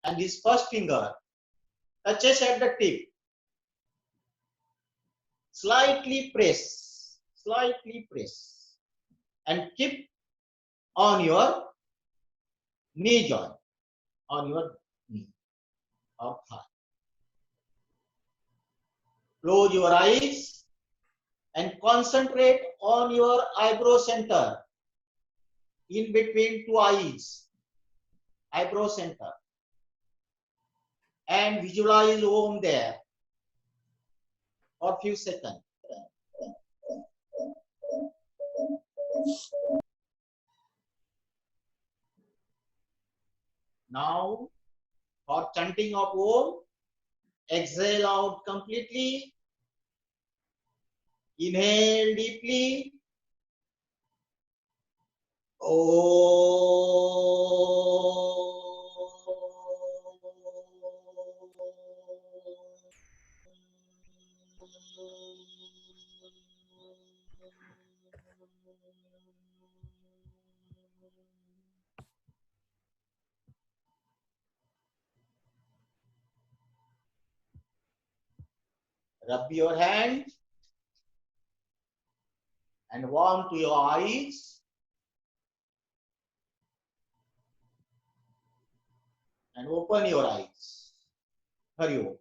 and this first finger touches at the tip. Slightly press, and keep on your knee joint, on your knee or thigh. Close your eyes and concentrate on your eyebrow center, in between two eyes, eyebrow center, and visualize Om there for a few seconds. Now, for chanting of Om, exhale out completely, inhale deeply. Rub your hand and warm to your eyes and open your eyes. Hari Om.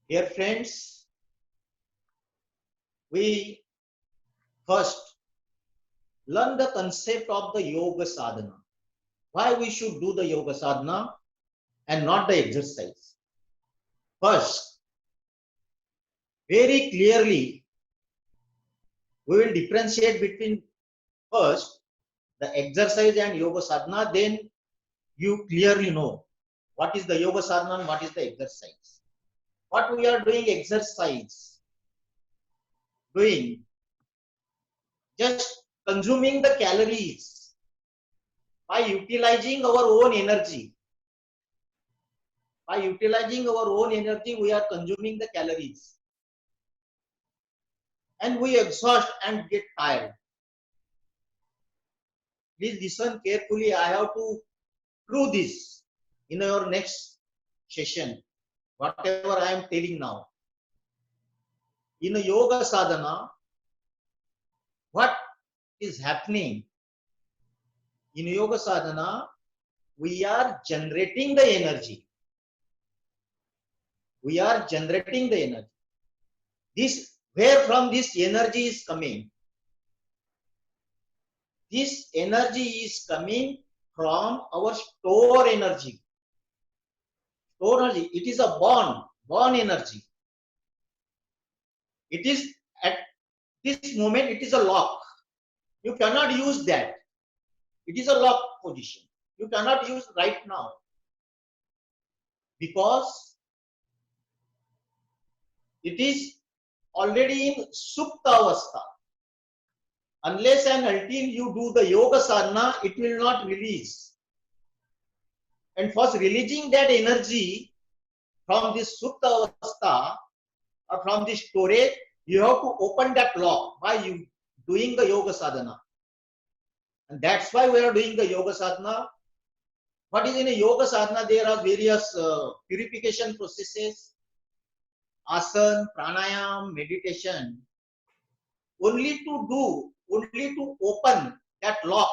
Dear friends, we first learn the concept of the yoga sadhana. Why we should do the yoga sadhana and not the exercise. First, very clearly, we will differentiate between first the exercise and yoga sadhana. Then you clearly know what is the yoga sadhana and what is the exercise. What we are doing exercise, doing just consuming the calories by utilizing our own energy. By utilizing our own energy, we are consuming the calories. And we exhaust and get tired. Please listen carefully. I have to prove this in our next session, whatever I am telling now. In a yoga sadhana, what is happening? In yoga sadhana, we are generating the energy. We are generating the energy. This, where from this energy is coming? This energy is coming from our store energy. Store energy, it is a born energy. It is at this moment, it is a lock. You cannot use that. It is a lock position. You cannot use right now. Because it is already in Supta Avastha. Unless and until you do the yoga sadhana, it will not release. And for releasing that energy from this Supta Avastha or from this storage, you have to open that lock by you doing the yoga sadhana. And that's why we are doing the yoga sadhana. What is in a yoga sadhana? There are various purification processes, asana, pranayam, meditation, only to open that lock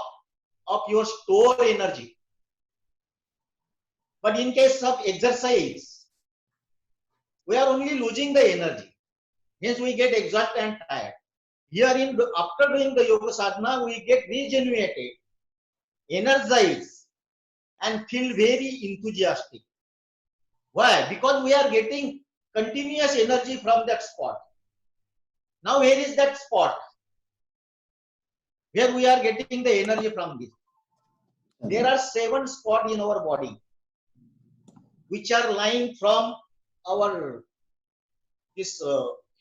of your store energy. But in case of exercise, we are only losing the energy. Hence we get exhausted and tired. Here, after doing the yoga sadhana, we get regenerated, energized, and feel very enthusiastic. Why? Because we are getting continuous energy from that spot. Now, where is that spot? Where we are getting the energy from this? There are 7 spots in our body, which are lying from our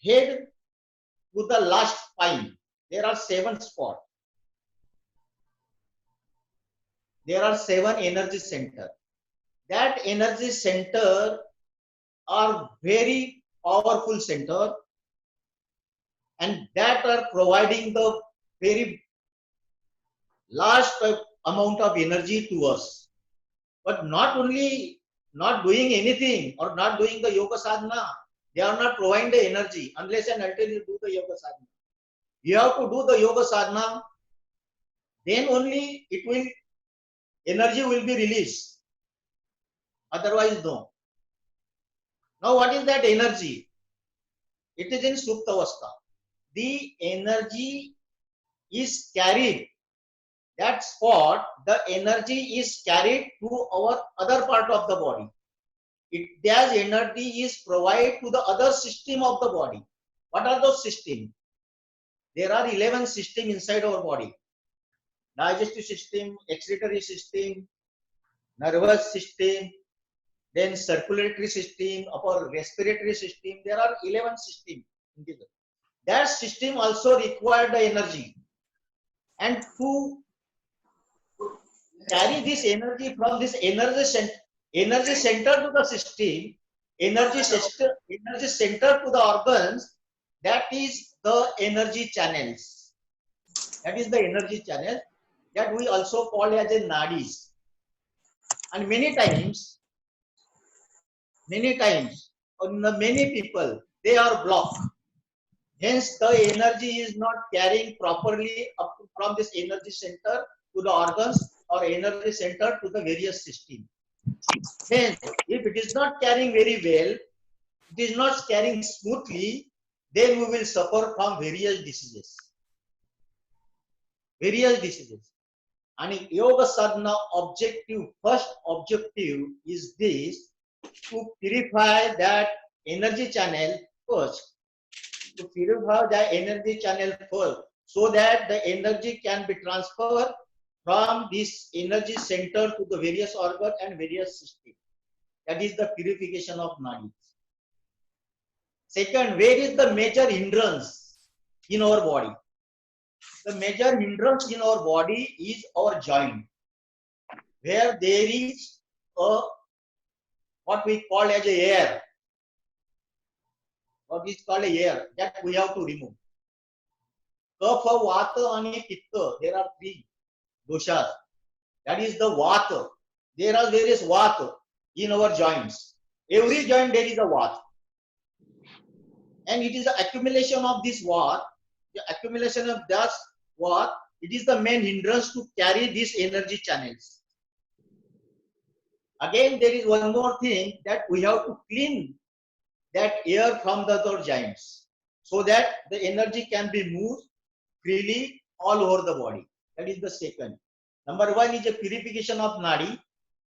head to the last spine. There are 7 spots. There are 7 energy centers. That energy center are very powerful center, and that are providing the very large amount of energy to us. But not only not doing anything or not doing the yoga sadhana, they are not providing the energy unless and until you do the yoga sadhana. You have to do the yoga sadhana, then only it will energy will be released. Otherwise, no. Now, what is that energy? It is in Suptavastha. The energy is carried. That spot, the energy is carried to our other part of the body. That energy is provided to the other system of the body. What are those systems? There are 11 systems inside our body. Digestive system, excretory system, nervous system, then circulatory system, upper respiratory system. There are 11 systems. That system also require the energy. And to carry this energy from this energy center to the system, energy center to the organs, that is the energy channels. That is the energy channel that we also call as a nadis. And many times, many people, they are blocked. Hence, the energy is not carrying properly up from this energy center to the organs or energy center to the various systems. Hence, if it is not carrying very well, it is not carrying smoothly, then we will suffer from various diseases. And yoga sadhana first objective is this, to purify that energy channel first. To purify the energy channel first, so that the energy can be transferred from this energy center to the various organs and various systems. That is the purification of nadis. Second, where is the major hindrance in our body? The major hindrance in our body is our joint, where there is what we call as a air. What is called a air, that we have to remove. Kapha, Vata and Pitta, there are 3 doshas. That is the Vata. There are various Vata in our joints. Every joint there is a Vata. And it is the accumulation of this Vata, the accumulation of that Vata, it is the main hindrance to carry these energy channels. Again, there is one more thing, that we have to clean that air from the other joints, so that the energy can be moved freely all over the body. That is the second. Number 1 is a purification of nadi,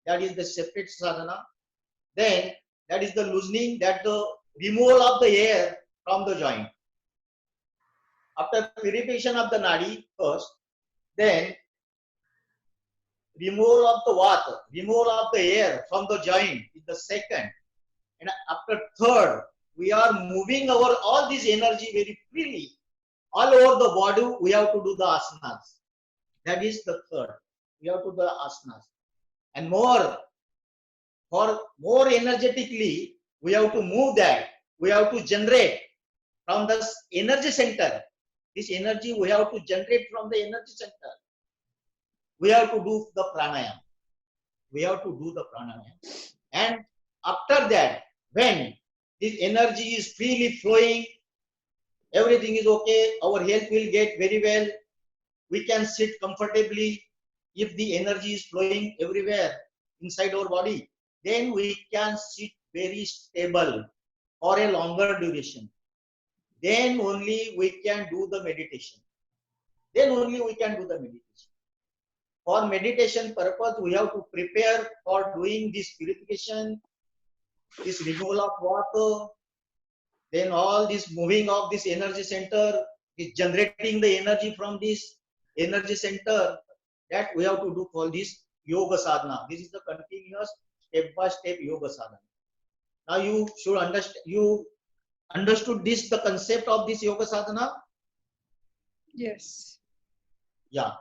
that is the separate sadhana. Then that is the loosening, that the removal of the air from the joint. After purification of the nadi first, then removal of the vata, removal of the air from the joint is the second. And after third, we are moving our all this energy very freely all over the body. We have to do the asanas. That is the third. We have to do the asanas. And for more energetically, we have to move that. We have to generate from the energy center. This energy we have to generate from the energy center. We have to do the pranayama. And after that, when this energy is freely flowing, everything is okay, our health will get very well, we can sit comfortably. If the energy is flowing everywhere inside our body, then we can sit very stable for a longer duration. Then only we can do the meditation. For meditation purpose, we have to prepare for doing this purification, this removal of water, then all this moving of this energy center, is generating the energy from this energy center, that we have to do for this yoga sadhana. This is the continuous step-by-step yoga sadhana. Now you should understand, you understood this, the concept of this yoga sadhana? Yes. Yeah,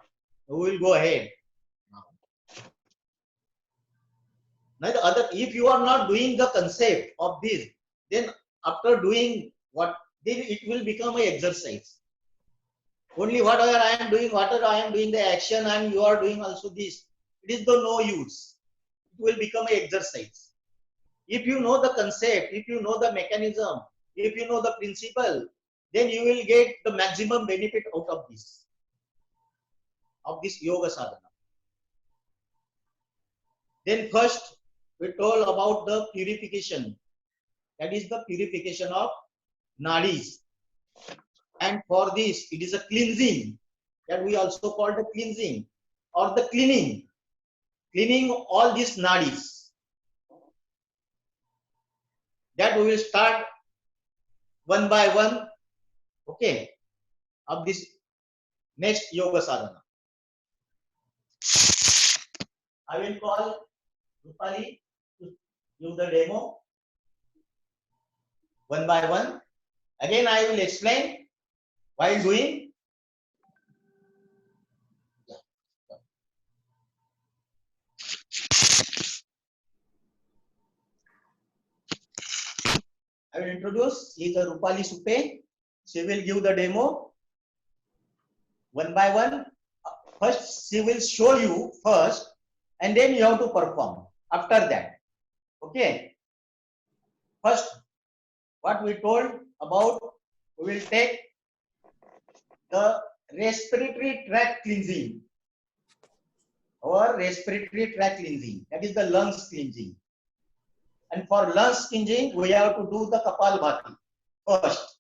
we will go ahead. Now the other, if you are not doing the concept of this, then after doing what, then it will become an exercise. Only whatever I am doing the action, and you are doing also this, it is the no use. it will become an exercise. If you know the concept, if you know the mechanism, if you know the principle, then you will get the maximum benefit out of this yoga sadhana. Then first we told about the purification. That is the purification of nadis. And for this, it is a cleansing that we also call the cleansing or the cleaning. Cleaning all these nadis. That we will start one by one, okay, of this next yoga sadhana. I will call Rupali to give the demo one by one. Again, I will explain while doing. I will introduce. She is a Rupali Supe. She will give the demo one by one. First, she will show you first, and then you have to perform after that. Okay. First, what we told about, we will take the respiratory tract cleansing. Or respiratory tract cleansing. That is the lungs cleansing. And for lungs cleansing, we have to do the Kapalbhati first.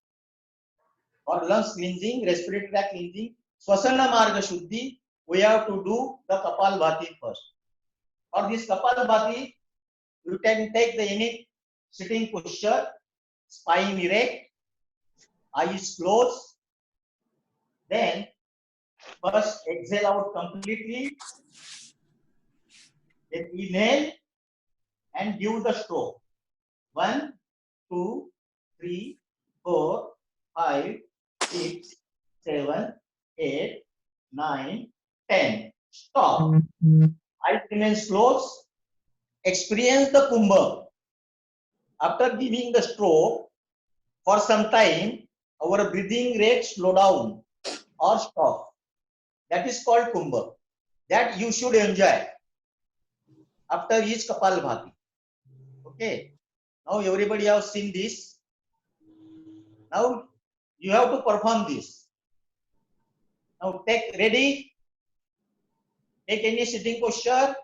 For lungs cleansing, respiratory tract cleansing, Swasana Marga Shuddhi, we have to do the Kapalbhati first. For this Kapalbhati, you can take the any sitting posture, spine erect, eyes closed. Then first exhale out completely. Then inhale and give the stroke. 1, 2, 3, 4, 5, 6, 7, 8, 9, 10. Stop. Eyes remain closed. Experience the Kumbha. After giving the stroke, for some time, our breathing rate slow down or stop. That is called Kumbha. That you should enjoy after each Kapalbhati. Okay. Now everybody has seen this. Now you have to perform this. Now take ready. Take any sitting posture.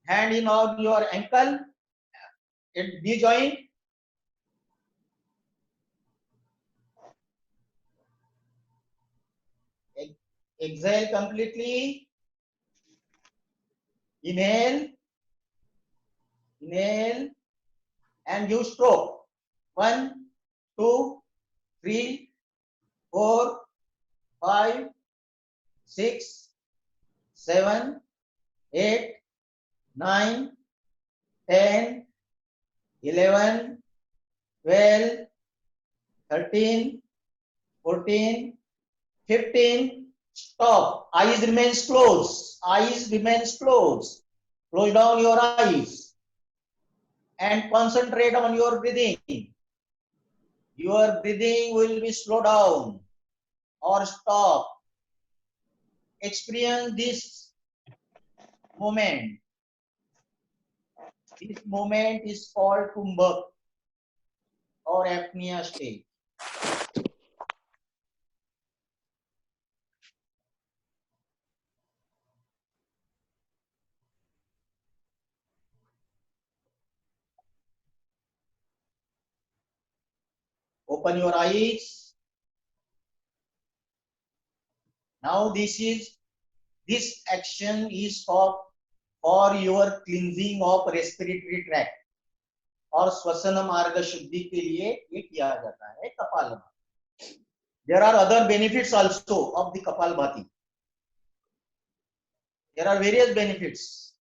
Hand in on your ankle. Knee joint. Exhale completely. Inhale. Inhale. And give stroke. 1, 2, 3, 4, 5, 6, 7, 8, 9, 10, 11, 12, 13, 14, 15. Stop. Eyes remains closed. Eyes remains closed. Close down your eyes and concentrate on your breathing. Your breathing will be slow down or stop. Experience this moment. This moment is called Kumbha or apnea state. Open your eyes. Now this action is for your cleansing of respiratory tract और श्वसन मार्ग शुद्धि के लिए ये किया जाता है kapalbhati. There are other benefits also of the Kapalbhati. There are various benefits.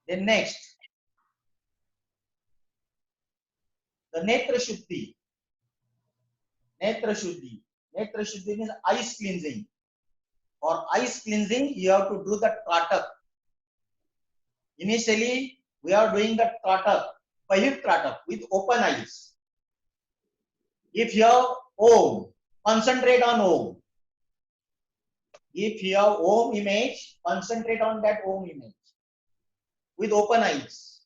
Then next, the Netra Shuddhi. Netra Shuddhi. Netra Shuddhi means eyes cleansing. For eyes cleansing, you have to do the Tratak. Initially, we are doing the Tratak, Pahit Tratak with open eyes. If you have Om, concentrate on Om. If you have Om image, concentrate on that Om image with open eyes.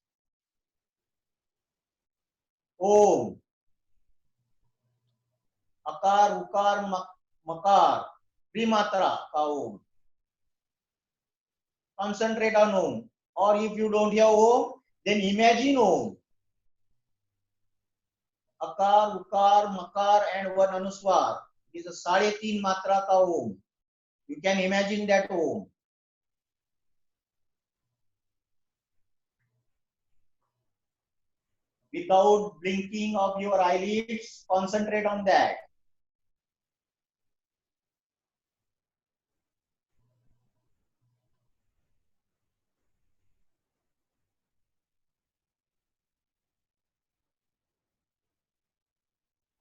Om. Akar, Ukar, Makar. Trimatra ka Om. Concentrate on Om. Or if you don't hear Om, then imagine Om. Akar, Ukar, Makar and one Anuswar. It is a 3.5 matra ka Om. You can imagine that Om. Without blinking of your eyelids, concentrate on that.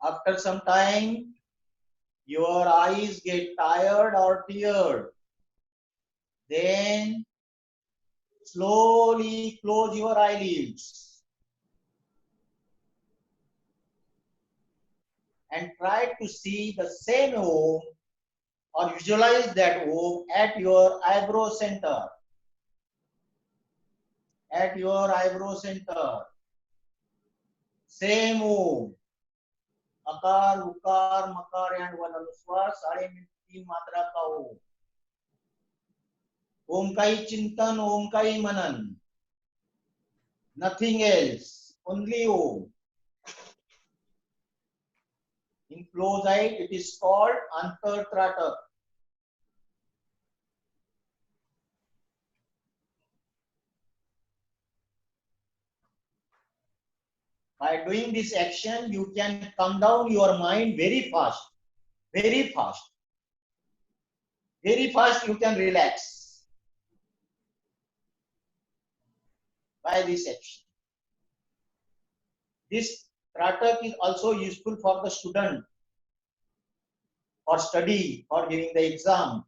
After some time, your eyes get tired or teared. Then slowly close your eyelids and try to see the same Om or visualize that Om at your eyebrow center. At your eyebrow center. Same Om. Akar, Ukar, Makar and one Anuswar, 3.5 मात्रा का Om. Om का ही चिंतन, Om का ही मनन. Nothing else. Only Om. In flow side, it is called Antartratak. By doing this action, you can calm down your mind very fast. Very fast. Very fast you can relax by this action. This Tratak is also useful for the student for study, for giving the exam.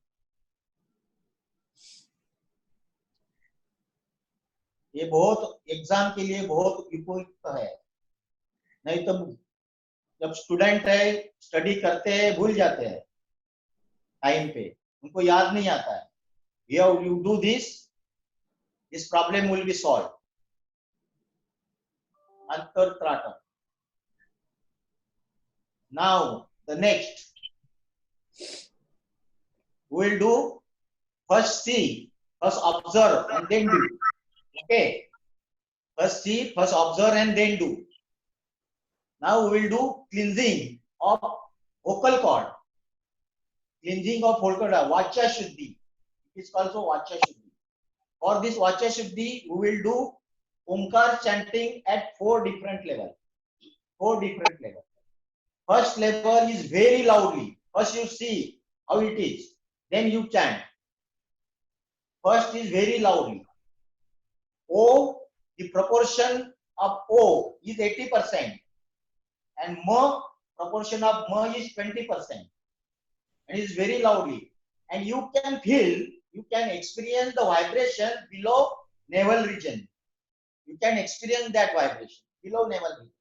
ये बहुत exam के लिए बहुत उपयुक्त है. नहीं तो जब स्टूडेंट है स्टडी करते हैं भूल जाते हैं टाइम पे, उनको याद नहीं आता है. You do this problem will be solved. Antartratak. Now the next we will do first see, first observe and then do. Okay, first see, first observe and then do. Now we will do cleansing of vocal cord. Cleansing of vocal cord, Vacha Shuddhi. It is also Vacha Shuddhi. For this Vacha Shuddhi, we will do Omkar chanting at 4 different levels. 4 different levels. First level is very loudly. First you see how it is. Then you chant. First is very loudly. O, the proportion of O is 80%. And Ma, proportion of Ma is 20%. And it is very loudly. And you can feel, you can experience the vibration below navel region. You can experience that vibration below navel region.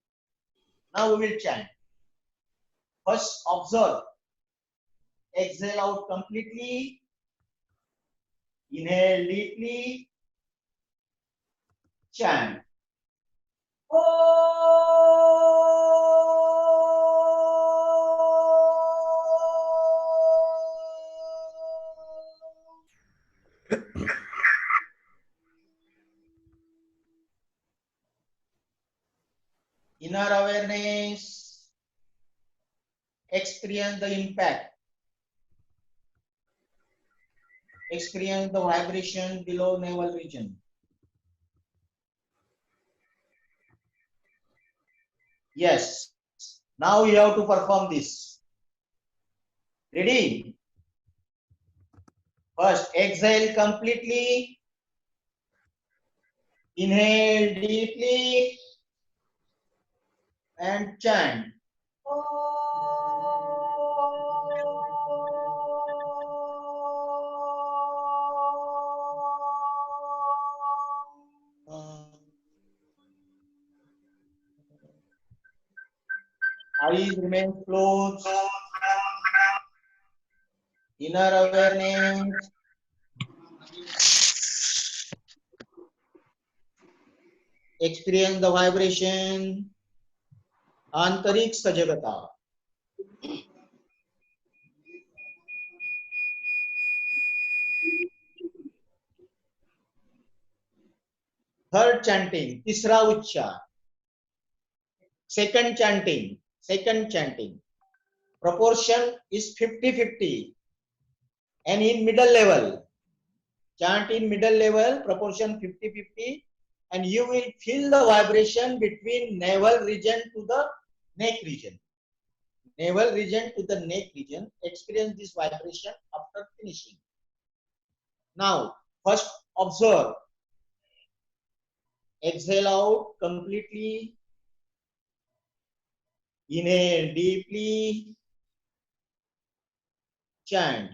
Now we will chant. First observe. Exhale out completely. Inhale deeply. Chant. Inner awareness, experience the impact, experience the vibration below navel region. Yes, now you have to perform this. Ready? First, exhale completely, inhale deeply, and chant. Eyes remain closed. inner awareness, experience the vibration, आंतरिक सजगता. Third chanting, तीसरा उच्चार. Second chanting. Proportion is 50-50. And in middle level, chant in middle level, proportion 50-50. And you will feel the vibration between navel region to the neck region. Navel region to the neck region. Experience this vibration after finishing. Now, first observe. Exhale out completely. Inhale deeply. Chant.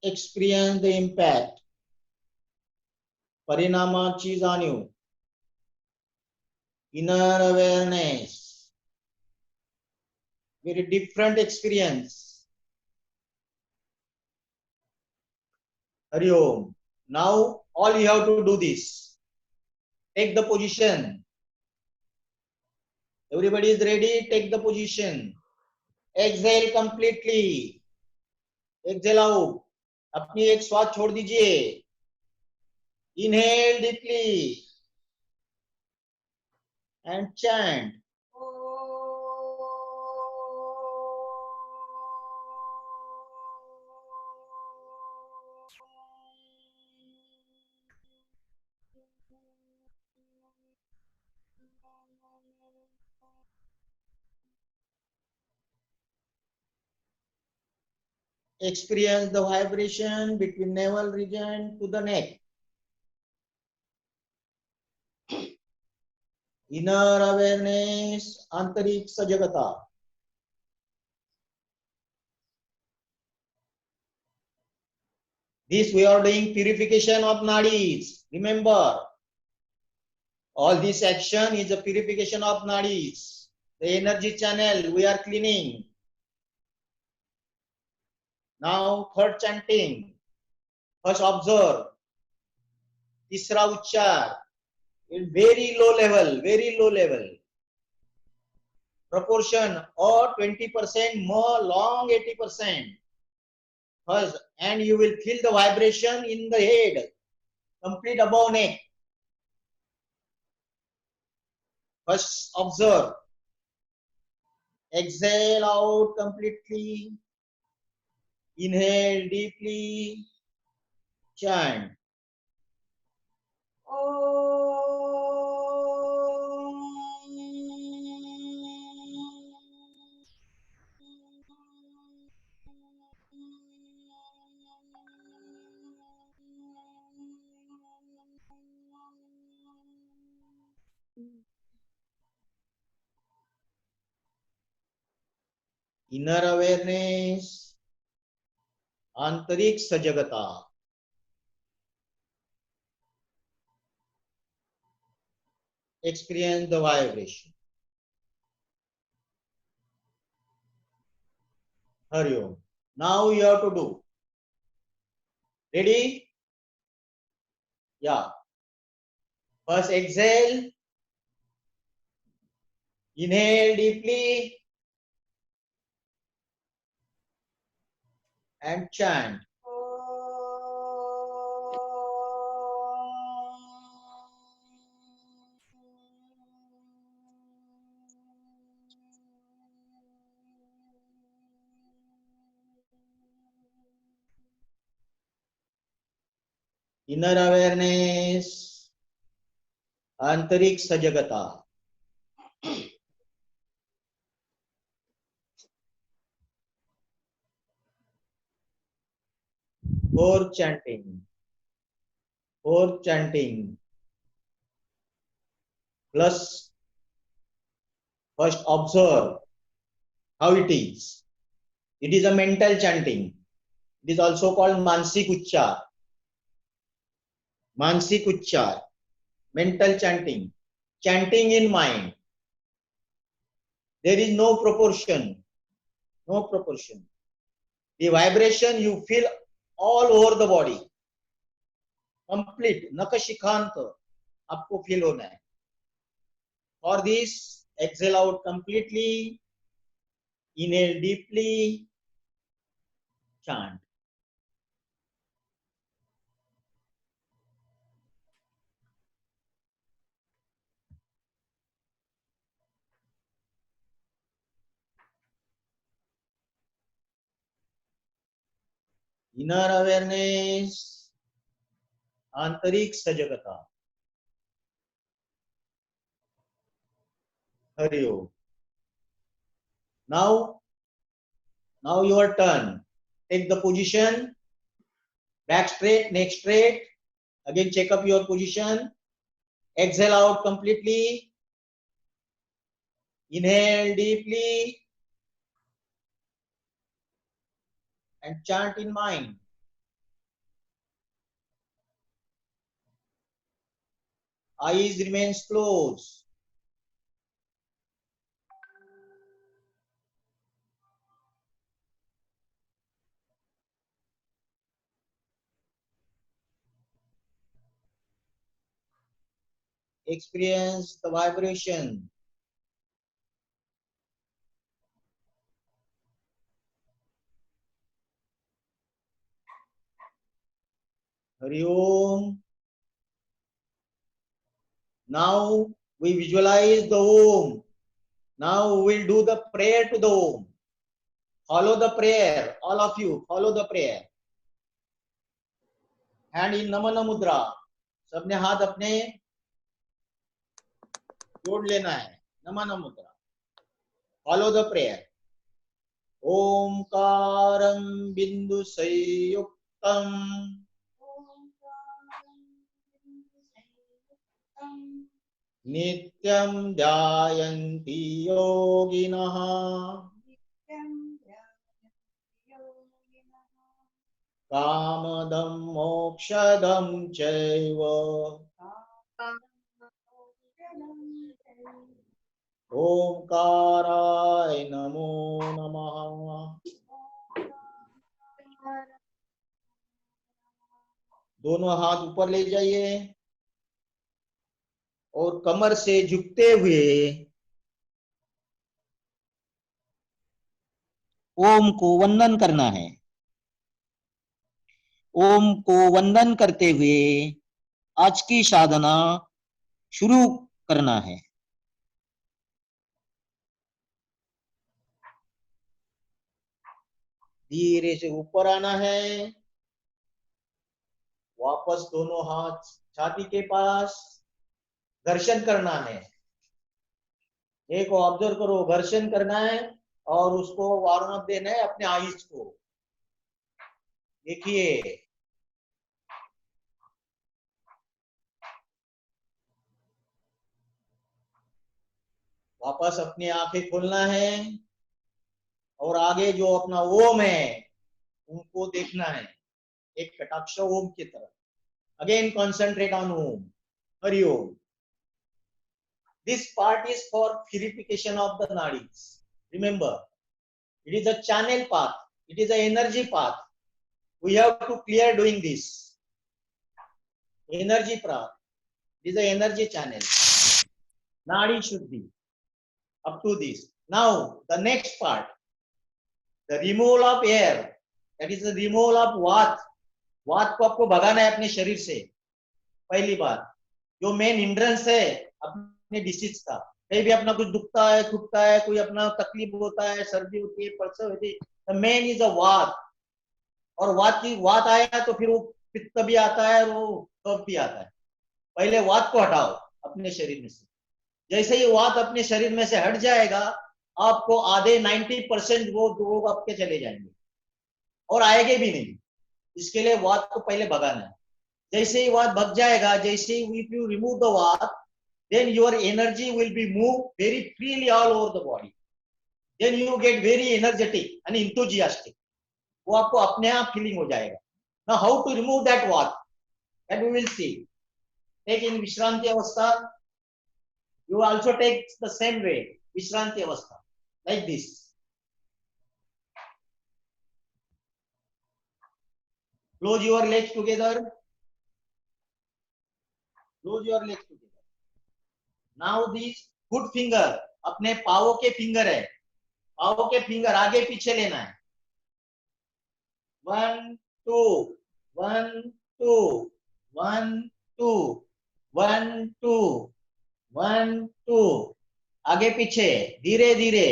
Experience the impact. परिणामाची जाणीव. Inner awareness. Very different experience. Hari Om. Now all you have to do this. Take the position. Everybody is ready? Take the position. Exhale completely. Exhale out. अपनी एक श्वास छोड़ दीजिए. Inhale deeply and chant. Experience the vibration between navel region to the neck. Inner awareness, आंतरिक सजगता. This we are doing purification of nadis. Remember, all this action is a purification of nadis. The energy channel we are cleaning. Now third chanting. First observe. तीसरा उच्चार. In very low level. Proportion or 20% more long 80%. First, and you will feel the vibration in the head, complete above neck. First observe. Exhale out completely. Inhale deeply. Chant. Inner awareness, आंतरिक सजगता. Experience the vibration. Hari Om. Now you have to do. Ready? Yeah. First exhale. Inhale deeply. And chant. Inner awareness, आंतरिक सजगता. Fourth chanting. Plus, first observe how it is. It is a mental chanting. It is also called Mansik Uchchar. Mansik Uchchar, mental chanting, chanting in mind. There is no proportion, no proportion. The vibration you feel all over the body, complete, nakashikant आपको feel होना है. For this, exhale out completely, inhale deeply, chant. Inner awareness, आंतरिक सजगता. Hari Om. Now your turn. Take the position, back straight, neck straight. Again, check up your position. Exhale out completely. Inhale deeply and chant in mind. Eyes remains closed. Experience the vibration. Hari Om. Now we visualize the Om. Now we will do the prayer to the Om. Follow the prayer. All of you, follow the prayer. Hand in Namana Mudra. सबने हाथ अपने जोड़ लेना है. Namana Mudra. Follow the prayer. Omkaram bindu sayuktam नित्यं ध्यायन्ति योगिनः कामदं मोक्षदं चैव ओंकाराय नमो नमः. दोनों हाथ ऊपर ले जाइए और कमर से झुकते हुए ओम को वंदन करना है. ओम को वंदन करते हुए आज की साधना शुरू करना है. धीरे से ऊपर आना है. वापस दोनों हाथ छाती के पास. घर्षण करना है. एक ऑब्जर्व करो, घर्षण करना है और उसको वार्म अप देना है अपने आईज को. देखिए, वापस अपनी आंखें खोलना है और आगे जो अपना ओम है उनको देखना है, एक कटाक्ष ओम की तरफ. Again concentrate on Om. Hari Om. This part is for purification of the nadis. Remember, it is a channel path. It is an energy path. We have to clear doing this. Energy path. It is an energy channel. Nadi shuddhi. Up to this. Now, the next part. The removal of air. That is the removal of वात. वात को आपको भगाना है अपने शरीर से. पहली बात. जो मेन हिंड्रेंस है अपने डिसीज का. कहीं भी अपना कुछ दुखता है, टूटता है, कोई अपना तकलीफ होता है, सर्दी होती है, परसव होती है. The main is a वात. और वात आया तो फिर वो पित्त भी आता है, वो कफ भी आता है. पहले वात को हटाओ अपने शरीर में से. जैसे ही वात अपने शरीर में से हट जाएगा, आपको आधे 90% वो रोग आपके चले जाएंगे और आएंगे भी नहीं. इसके लिए वात को पहले भगाना है. जैसे ही वात भग जाएगा, जैसे ही if you remove the वात, then your energy will be moved very freely all over the body. then you get very energetic and enthusiastic. वो आपको अपने आप फीलिंग हो जाएगा. Now how to remove that what? That we will see. Take in विश्रांति अवस्था. You also take the same way, विश्रांति अवस्था, like this. Close your legs together. Close your legs together. Now these foot finger अपने पावों के finger है. पावों के finger आगे पीछे लेना है. 1 2 1 2 1 2 1 2 1 2 आगे पीछे धीरे धीरे.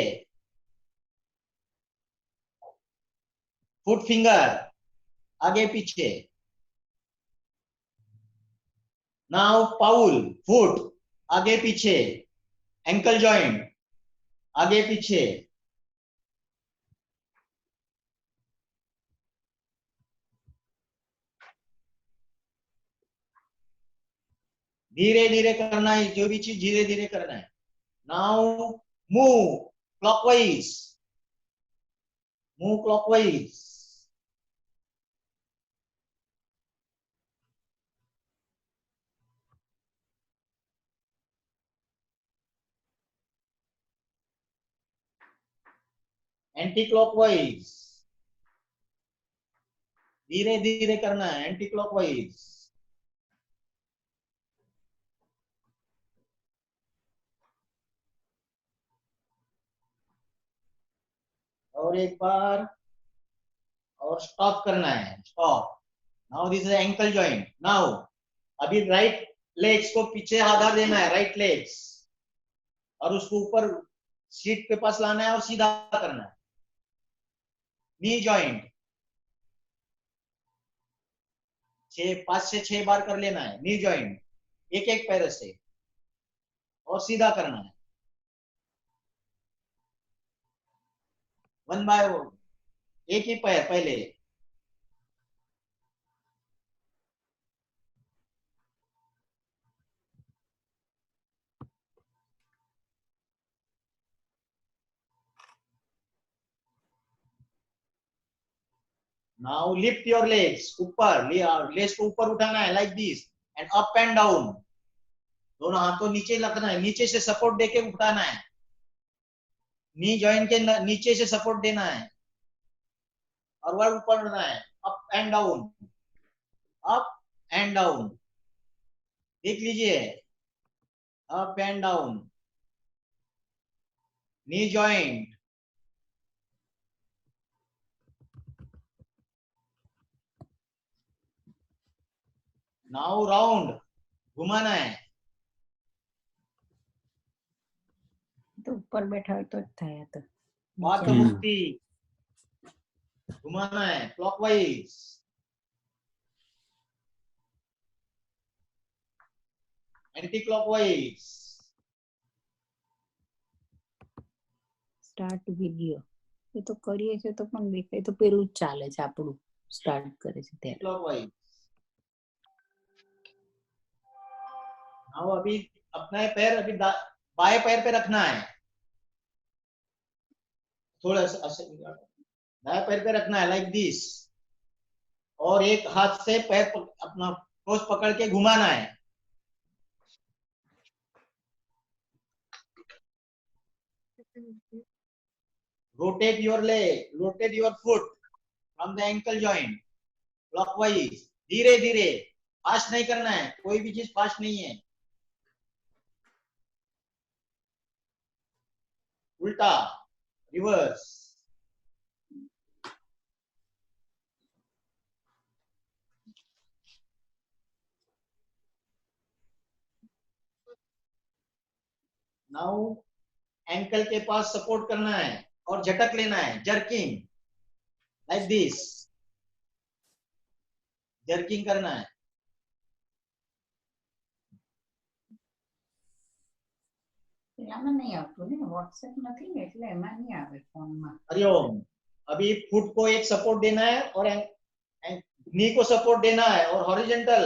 फुट फिंगर आगे पीछे. नाउ पाउल फुट आगे पीछे. एंकल जॉइंट आगे पीछे. धीरे धीरे करना है. जो भी चीज धीरे धीरे करना है. Now move clockwise. Move clockwise. Anti clockwise. धीरे धीरे करना है. Anti clockwise. और एक बार और स्टॉप करना है. Stop. Now this is ankle joint. Now अभी राइट लेग्स को पीछे आधार देना है. राइट लेग्स और उसको ऊपर सीट के पास लाना है और सीधा करना है. नी जॉइंट 5 से 6 बार कर लेना है. नी जॉइंट एक एक पैर से और सीधा करना है. 1 बाय 1. एक ही पैर पहले. Now lift your legs. ऊपर लेग्स को ऊपर उठाना है. Like this and up and down. दोनों हाथों नीचे रखना है. नीचे से सपोर्ट देके उठाना है. नी जॉइंट के नीचे से सपोर्ट देना है और वह ऊपर उठना है. Up and down. Up and down. देख लीजिए. Up and down. Knee joint. Now round घुमाना है. तो ऊपर बैठा हो तो था तो वाक्य मुक्ति घुमाना है. Clockwise. Anticlockwise. Start video એ તો કરીએ છે તો પણ દેખાય તો પેલું જ ચાલે છે આપણું સ્ટાર્ટ કરે છે ત્યારે. क्लॉकवाइज. नाउ अभी अपना पैर अभी बाएं पैर पे रखना है. थोड़ा सा दाएं पैर पे रखना है. Like this. और एक हाथ से पैर अपना टोस पकड़ के घुमाना है. Rotate your leg. Rotate your foot from the ankle joint clockwise. धीरे धीरे. फास्ट नहीं करना है. कोई भी चीज फास्ट नहीं है. उल्टा. रिवर्स. नाउ एंकल के पास सपोर्ट करना है और झटक लेना है. Jerking like this. जर्किंग करना है. એમાં નહીં આવતું ને WhatsApp નથી ને એટલે એમાં નહીં આવે ફોનમાં. हरिओम. अभी फुट को एक सपोर्ट देना है और नी को सपोर्ट देना है और horizontal.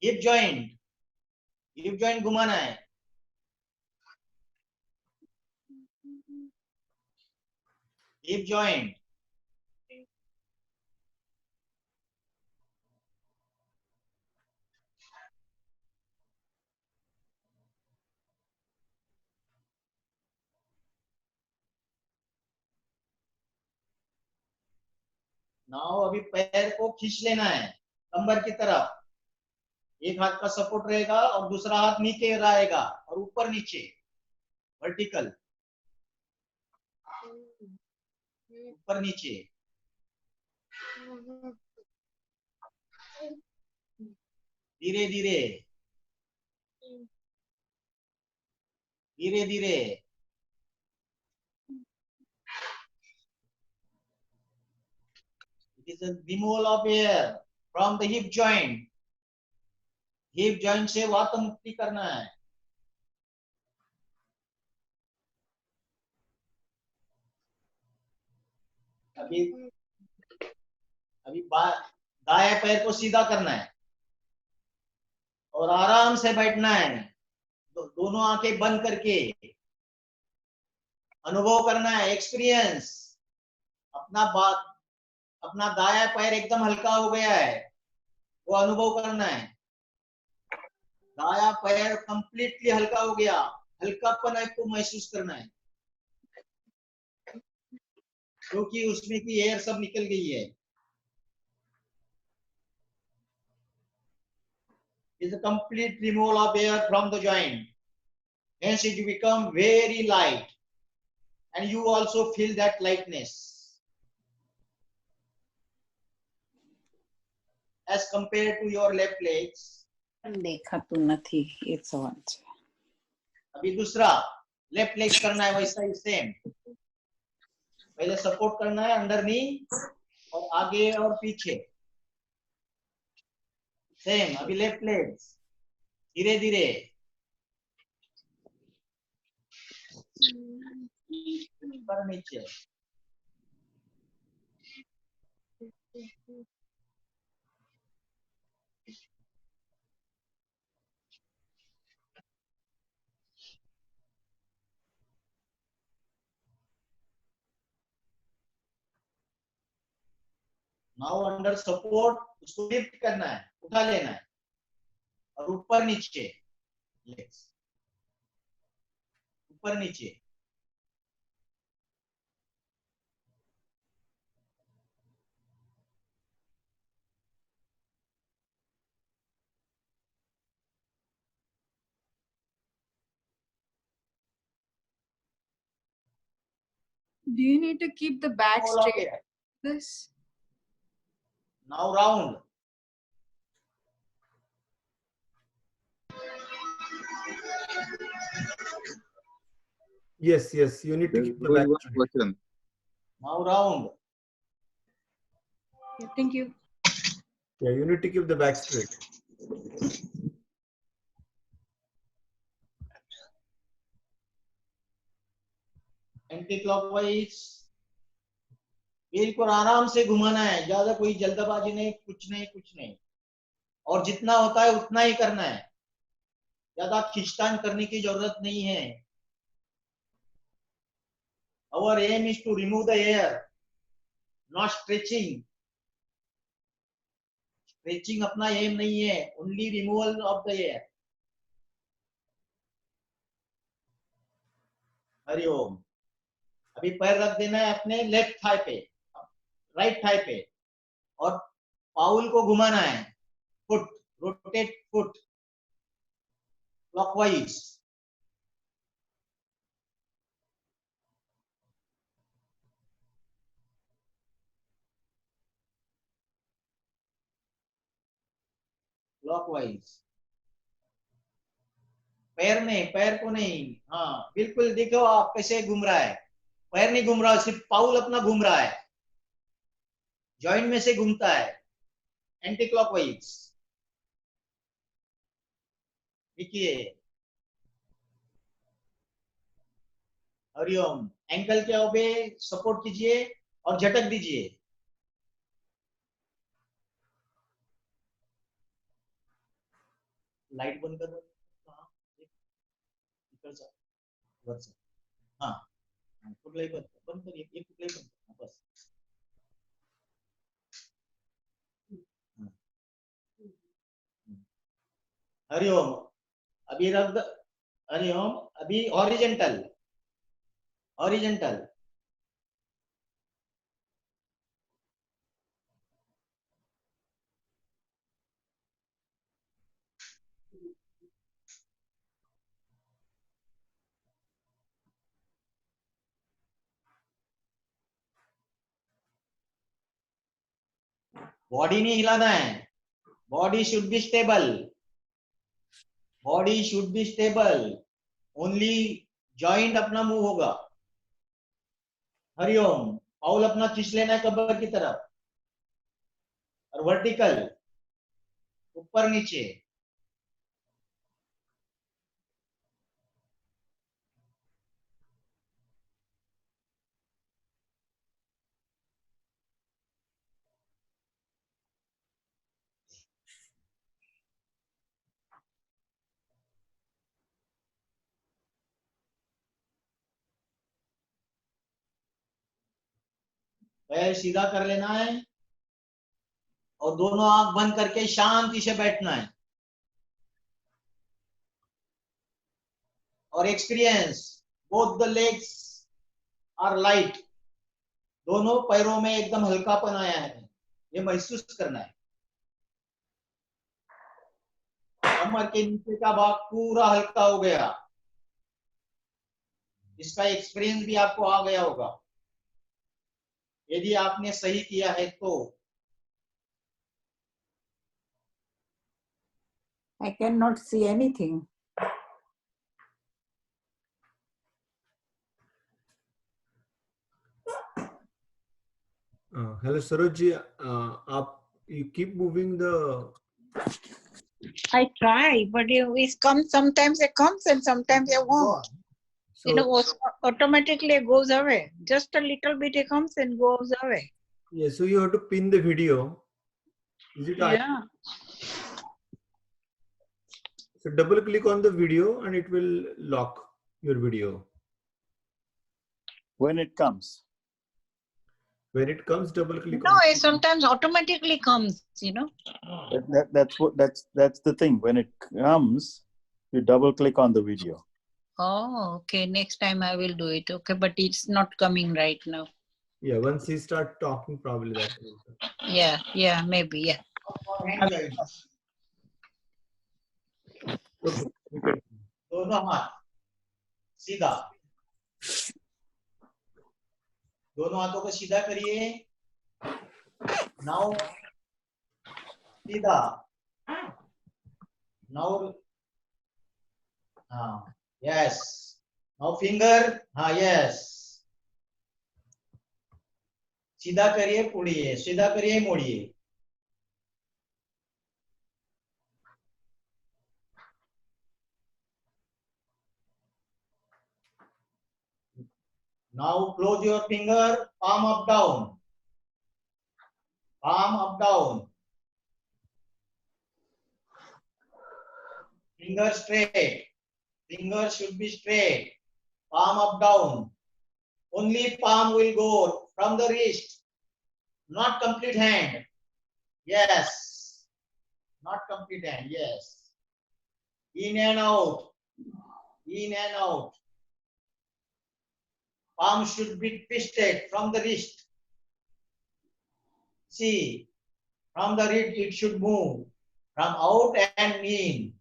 Hip joint. Hip joint घुमाना है. hip joint. नाउ अभी पैर को खींच लेना है कंबर की तरफ, एक हाथ का सपोर्ट रहेगा और दूसरा हाथ नीचे रहेगा और ऊपर नीचे वर्टिकल, ऊपर नीचे, धीरे धीरे धीरे धीरे। It is a removal of air from the hip joint. Hip joint से वात मुक्ति करना है। अभी अभी दाएं पैर को सीधा करना है और आराम से बैठना है, दोनों आंखें बंद करके अनुभव करना है, एक्सपीरियंस। अपना दाया पैर एकदम हल्का हो गया है, वो अनुभव करना है। दाया पैर कंप्लीटली हल्का हो गया, हल्कापन आपको महसूस करना है क्योंकि उसमें की एयर सब निकल गई है। It's a complete removal of air from the joint. Hence it become very light and you also feel that lightness as compared to your left legs. देखा तो નથી 105 છે। अभी दूसरा लेफ्ट लेग्स करना है वैसा ही सेम। पहले सपोर्ट करना है अंडर नी और आगे और पीछे सेम। अभी लेफ्ट लेग्स धीरे धीरे ऊपर नीचे। नाउ अंडर सपोर्ट उसको लिफ्ट करना है, उठा लेना है और ऊपर नीचे लेग्स, ऊपर नीचे। Do you need to keep the back All of straight? it. This? Now round. Yes, yes. You need to keep the back straight. Now round. Yeah, thank you. Yeah, you need to keep the back straight. Anti-clockwise बिल्कुल आराम से घुमाना है, ज्यादा कोई जल्दबाजी नहीं, कुछ नहीं कुछ नहीं। और जितना होता है उतना ही करना है, ज्यादा खींचतान करने की जरूरत नहीं है। Our aim is to remove the air, not stretching. Stretching अपना एम नहीं है, only removal of the air. Hariom. अभी पैर रख देना है अपने लेफ्ट थाई पे, राइट थाई पे और पाउल को घुमाना है, foot rotate foot clockwise. Clockwise पैर को नहीं। हाँ बिल्कुल, देखो आप कैसे घूम रहा है, पैर नहीं घूम रहा, सिर्फ पाउल अपना घूम रहा है, जॉइंट में से घूमता है एंटी क्लॉकवाइज। देखिए हरिओम। एंकल के ओबे सपोर्ट कीजिए और झटक दीजिए। लाइट बंद कर दो। हाँ कुठलाही बंद कर, एक कुठलाही बंद कर, बस. हरिओम. अभी रख द. हरिओम. अभी हॉरिजेंटल. हॉरिजेंटल. बॉडी नहीं हिलाना है. Body should be stable. Body should be stable. Only joint अपना मूव होगा. हरिओम. पाउल अपना खींच लेना है कबर की तरफ और वर्टिकल ऊपर नीचे. पैर सीधा कर लेना है और दोनों आंख बंद करके शांति से बैठना है और experience both the legs are light. दोनों पैरों में एकदम हल्कापन आया है, ये महसूस करना है. कमर के नीचे का भाग पूरा हल्का हो गया. इसका एक्सपीरियंस भी आपको आ गया होगा यदि आपने सही किया है तो. I cannot see anything. Hello, Saroj ji. You keep moving the. I try, but it comes. Sometimes it comes, and sometimes it won't. So, Automatically it goes away. Just a little bit it comes and goes away. yeah, so you have to pin the video. Is it? Yeah. So double click on the video and it will lock your video. When it comes. When it comes, double click. No, it sometimes automatically comes. That's the thing. When it comes, you double click on the video. Oh, okay. Next time I will do it. Okay, but it's not coming right now. Yeah, once he start talking, probably that. Yeah, maybe, yeah. Okay. दोनों हाथ सीधा. दोनों हाथों को सीधा करिए. Now सीधा. Now हाँ यस. Now finger. हाँ यस. सीधा करिए मोड़िए. सीधा करिए मोड़िए. Now close your finger, palm up down. Palm up down. Finger straight. Finger should be straight. Palm up down. Only palm will go from the wrist. Not complete hand. Yes. Not complete hand. Yes. In and out. In and out. Palm should be twisted from the wrist. See, from the wrist it should move from out and in.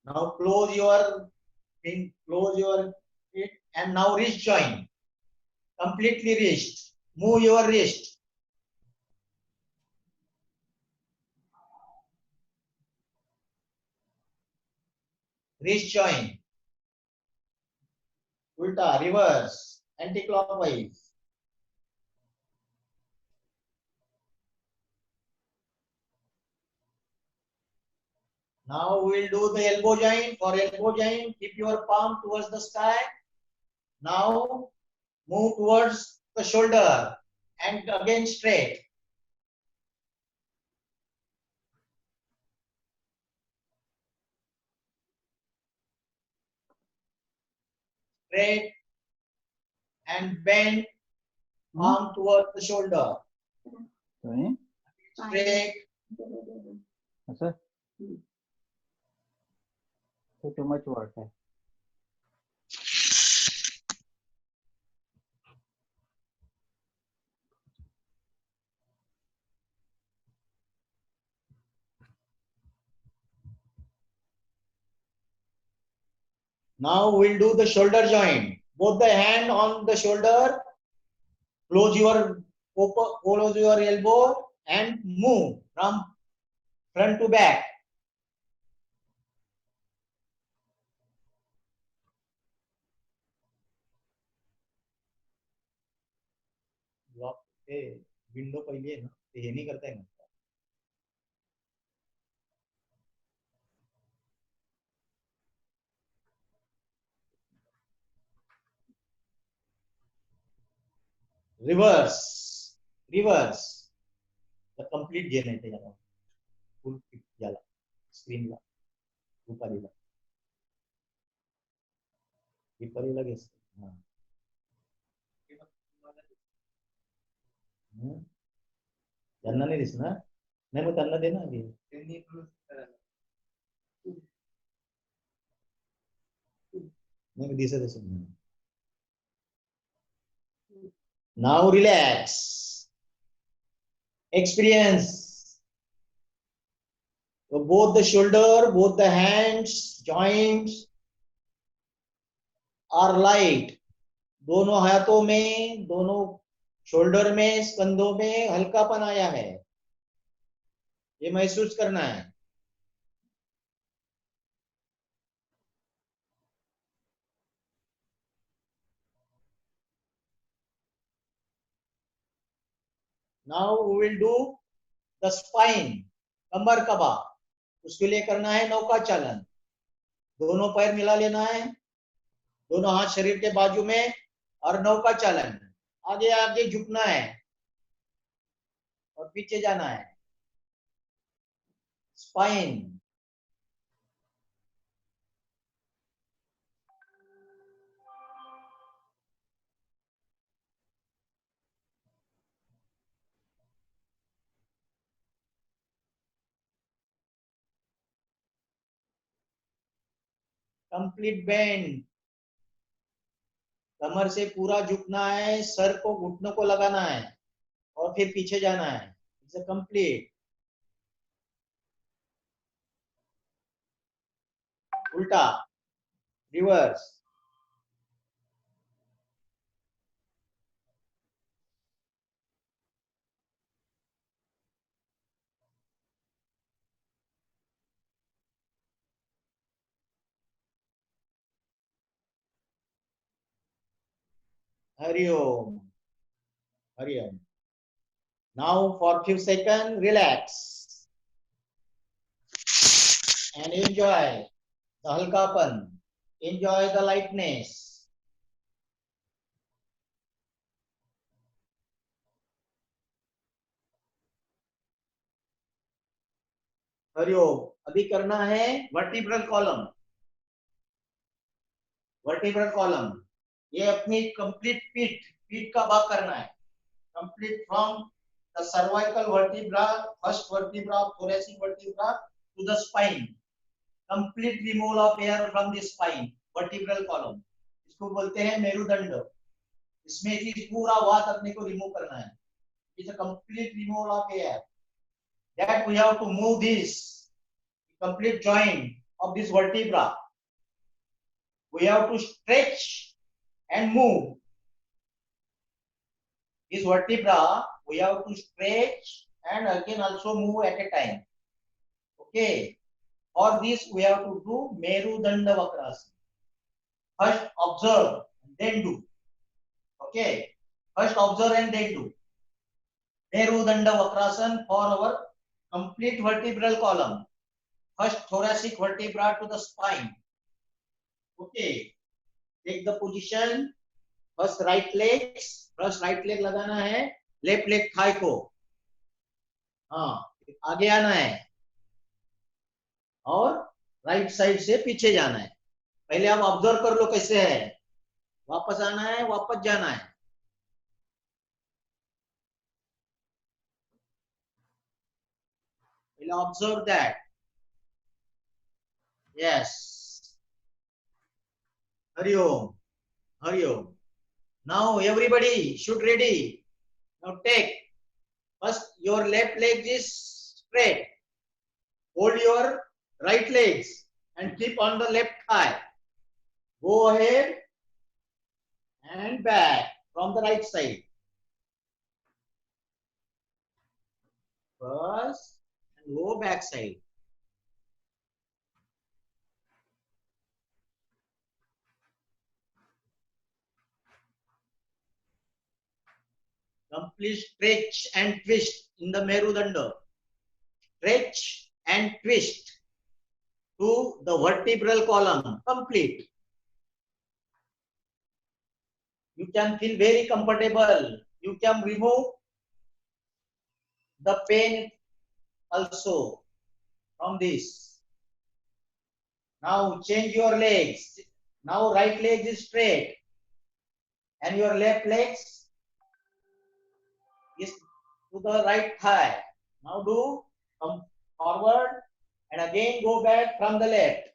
Now close your it and now wrist join. Completely wrist. Move your wrist. Wrist join. Ulta, reverse, anti-clockwise. Now we will do the elbow joint. For elbow joint, keep your palm towards the sky. Now move towards the shoulder and again straight. straight and bend arm towards the shoulder. Doing? Straight. अच्छा तो too much work है. Now we'll do the shoulder joint. Both the hand on the shoulder. Close your elbow and move from front to back. Block ते window पहिली आहे ना ते हे नाही करताय ना. रिवर्स the complete गेम आहे त्याला फुल याला स्क्रीनला रुपालीला घेस. त्यांना नाही दिसणार. नाही मग त्यांना दे ना आधी. नाही दिसत असेल. Now relax. Experience. So both the shoulder, both the hands, joints are light. दोनों हाथों में, दोनों शोल्डर में, स्कंधों में हल्कापन आया है. ये महसूस करना है. Now we will do the spine, कमर कबा. उसके लिए करना है नौका चालन. दोनों पैर मिला लेना है, दोनों हाथ शरीर के बाजू में और नौका चालन. आगे आगे झुकना है और पीछे जाना है. स्पाइन. Complete bend. कमर से पूरा झुकना है, सर को घुटनों को लगाना है और फिर पीछे जाना है. It's a complete. उल्टा reverse. Hariom. Hariom. Now for few seconds relax and enjoy the halkapan. Enjoy the lightness. Hariom. अभी करना है वर्टिब्रल कॉलम. वर्टिब्रल कॉलम ये अपनी कंप्लीट पीठ का भाग करना है. Complete from the cervical vertebra, first vertebra, thoracic vertebra to the spine. Complete removal of air from the spine. Vertebral column इसको बोलते हैं मेरुदंड. इसमें भी पूरा वात अपने को रिमूव करना है. It's a complete removal of air. That we have to move this complete joint of this vertebra. We have to stretch and move this vertebra. We have to stretch and again also move at a time. Okay. For this we have to do Merudanda Vakrasana. First observe and then do. Okay. First observe and then do Merudanda Vakrasana for our complete vertebral column. First thoracic vertebra to the spine. Okay. Take the position. First right leg लगाना है. Left leg thigh को. हाँ. आगे आना है और right side से पीछे जाना है. पहले आप ऑब्जर्व कर लो कैसे है. वापस आना है, वापस जाना है. We'll observe that. Yes. Hari Om. Hari Om. Now everybody should ready. Now take. First your left leg is straight. Hold your right legs and keep on the left thigh. Go ahead and back from the right side. First and go back side. Complete stretch and twist in the Merudanda. Stretch and twist to the vertebral column. Complete. You can feel very comfortable. You can remove the pain also from this. Now change your legs. Now right leg is straight and your left legs is to the right thigh. Now do come forward and again go back from the left.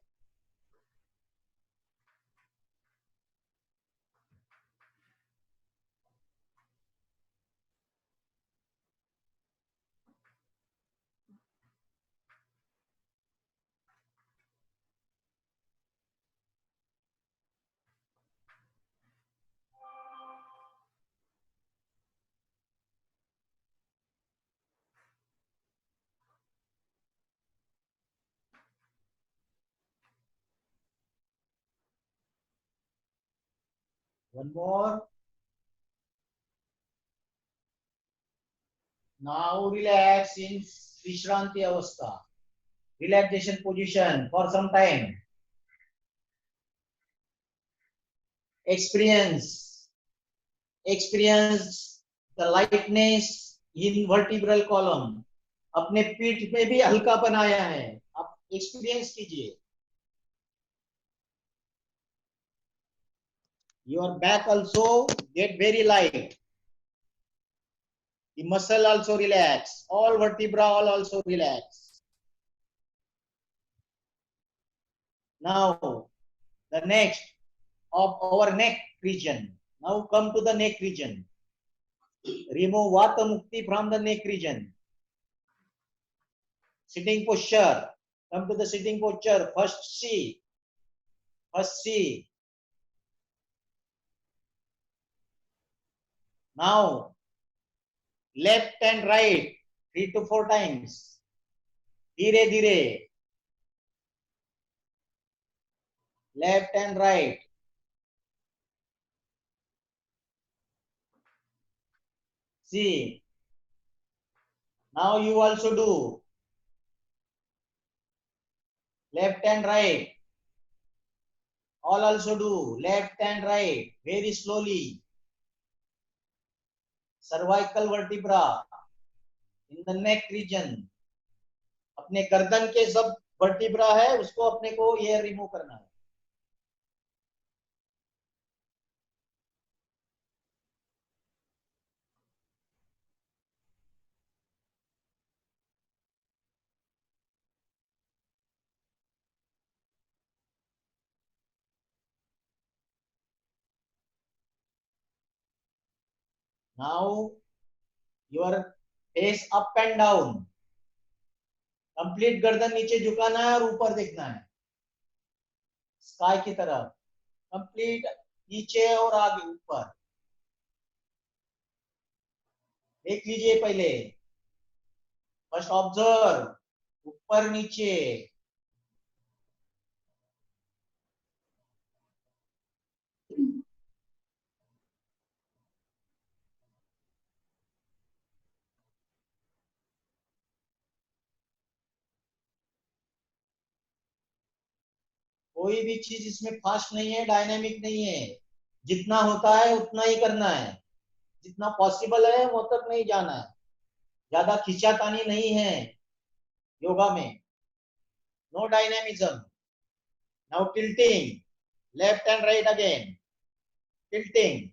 One more. Now relax in Vishranti Avastha. Relaxation position for some time. Experience the lightness in vertebral column. अपने पीठ में भी हल्कापन आया है, आप experience कीजिए. Your back also get very light. The muscle also relax. All vertebra also relax. Now the next of our neck region. Now come to the neck region. Remove Vata Mukti from the neck region. Sitting posture. Come to the sitting posture. First C. Now left and right 3 to 4 times. Dhire dhire. Left and right. See. Now you also do. Left and right. All also do. Left and right. Very slowly. Cervical vertebra. In the neck region. अपने गर्दन के सब vertebra है उसको अपने को ये remove करना है. Now your face up and down. Complete गर्दन नीचे झुकाना है और ऊपर देखना है स्काई की तरफ. कंप्लीट नीचे और आगे ऊपर देख लीजिए पहले. फर्स्ट ऑब्जर्व ऊपर नीचे. कोई भी चीज इसमें फास्ट नहीं है, डायनामिक नहीं है. जितना होता है उतना ही करना है. जितना पॉसिबल है वो तक नहीं जाना है. ज्यादा खींचातानी नहीं है योगा में. No dynamism. Now tilting left and right again. tilting.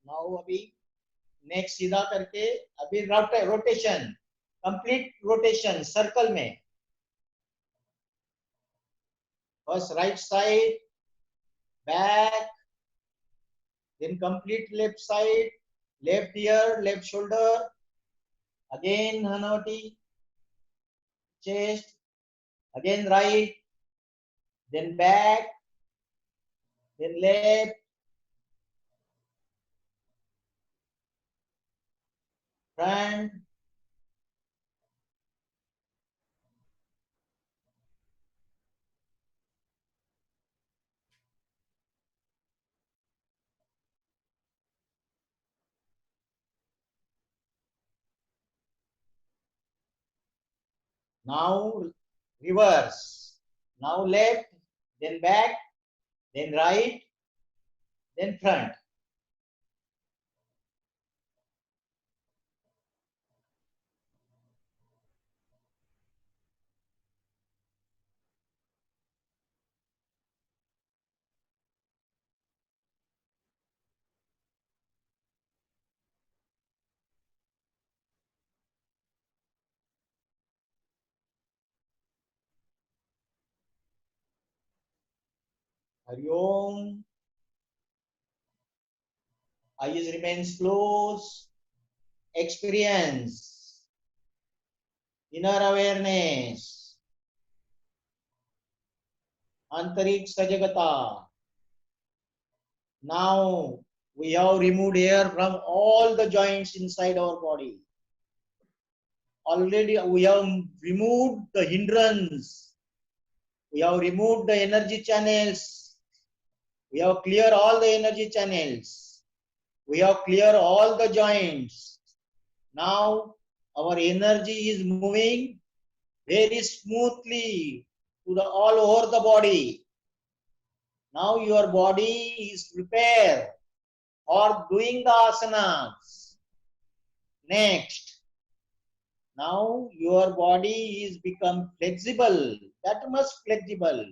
Now अभी नेक सीधा करके अभी रोटेशन, कंप्लीट रोटेशन सर्कल में. First right side, back, then complete left side, left ear, left shoulder, again Hanavati, chest, again right, then back, then left, front, now reverse, now left, then back, then right, then front. Hari Om. Eyes remains closed. Experience inner awareness. Antarik Sajagata. Now we have removed air from all the joints inside our body. Already we have removed the hindrance. We have removed the energy channels. We have cleared all the energy channels. We have cleared all the joints. Now our energy is moving very smoothly to the all over the body. Now your body is prepared for doing the asanas. Next, now your body is become flexible, that much flexible,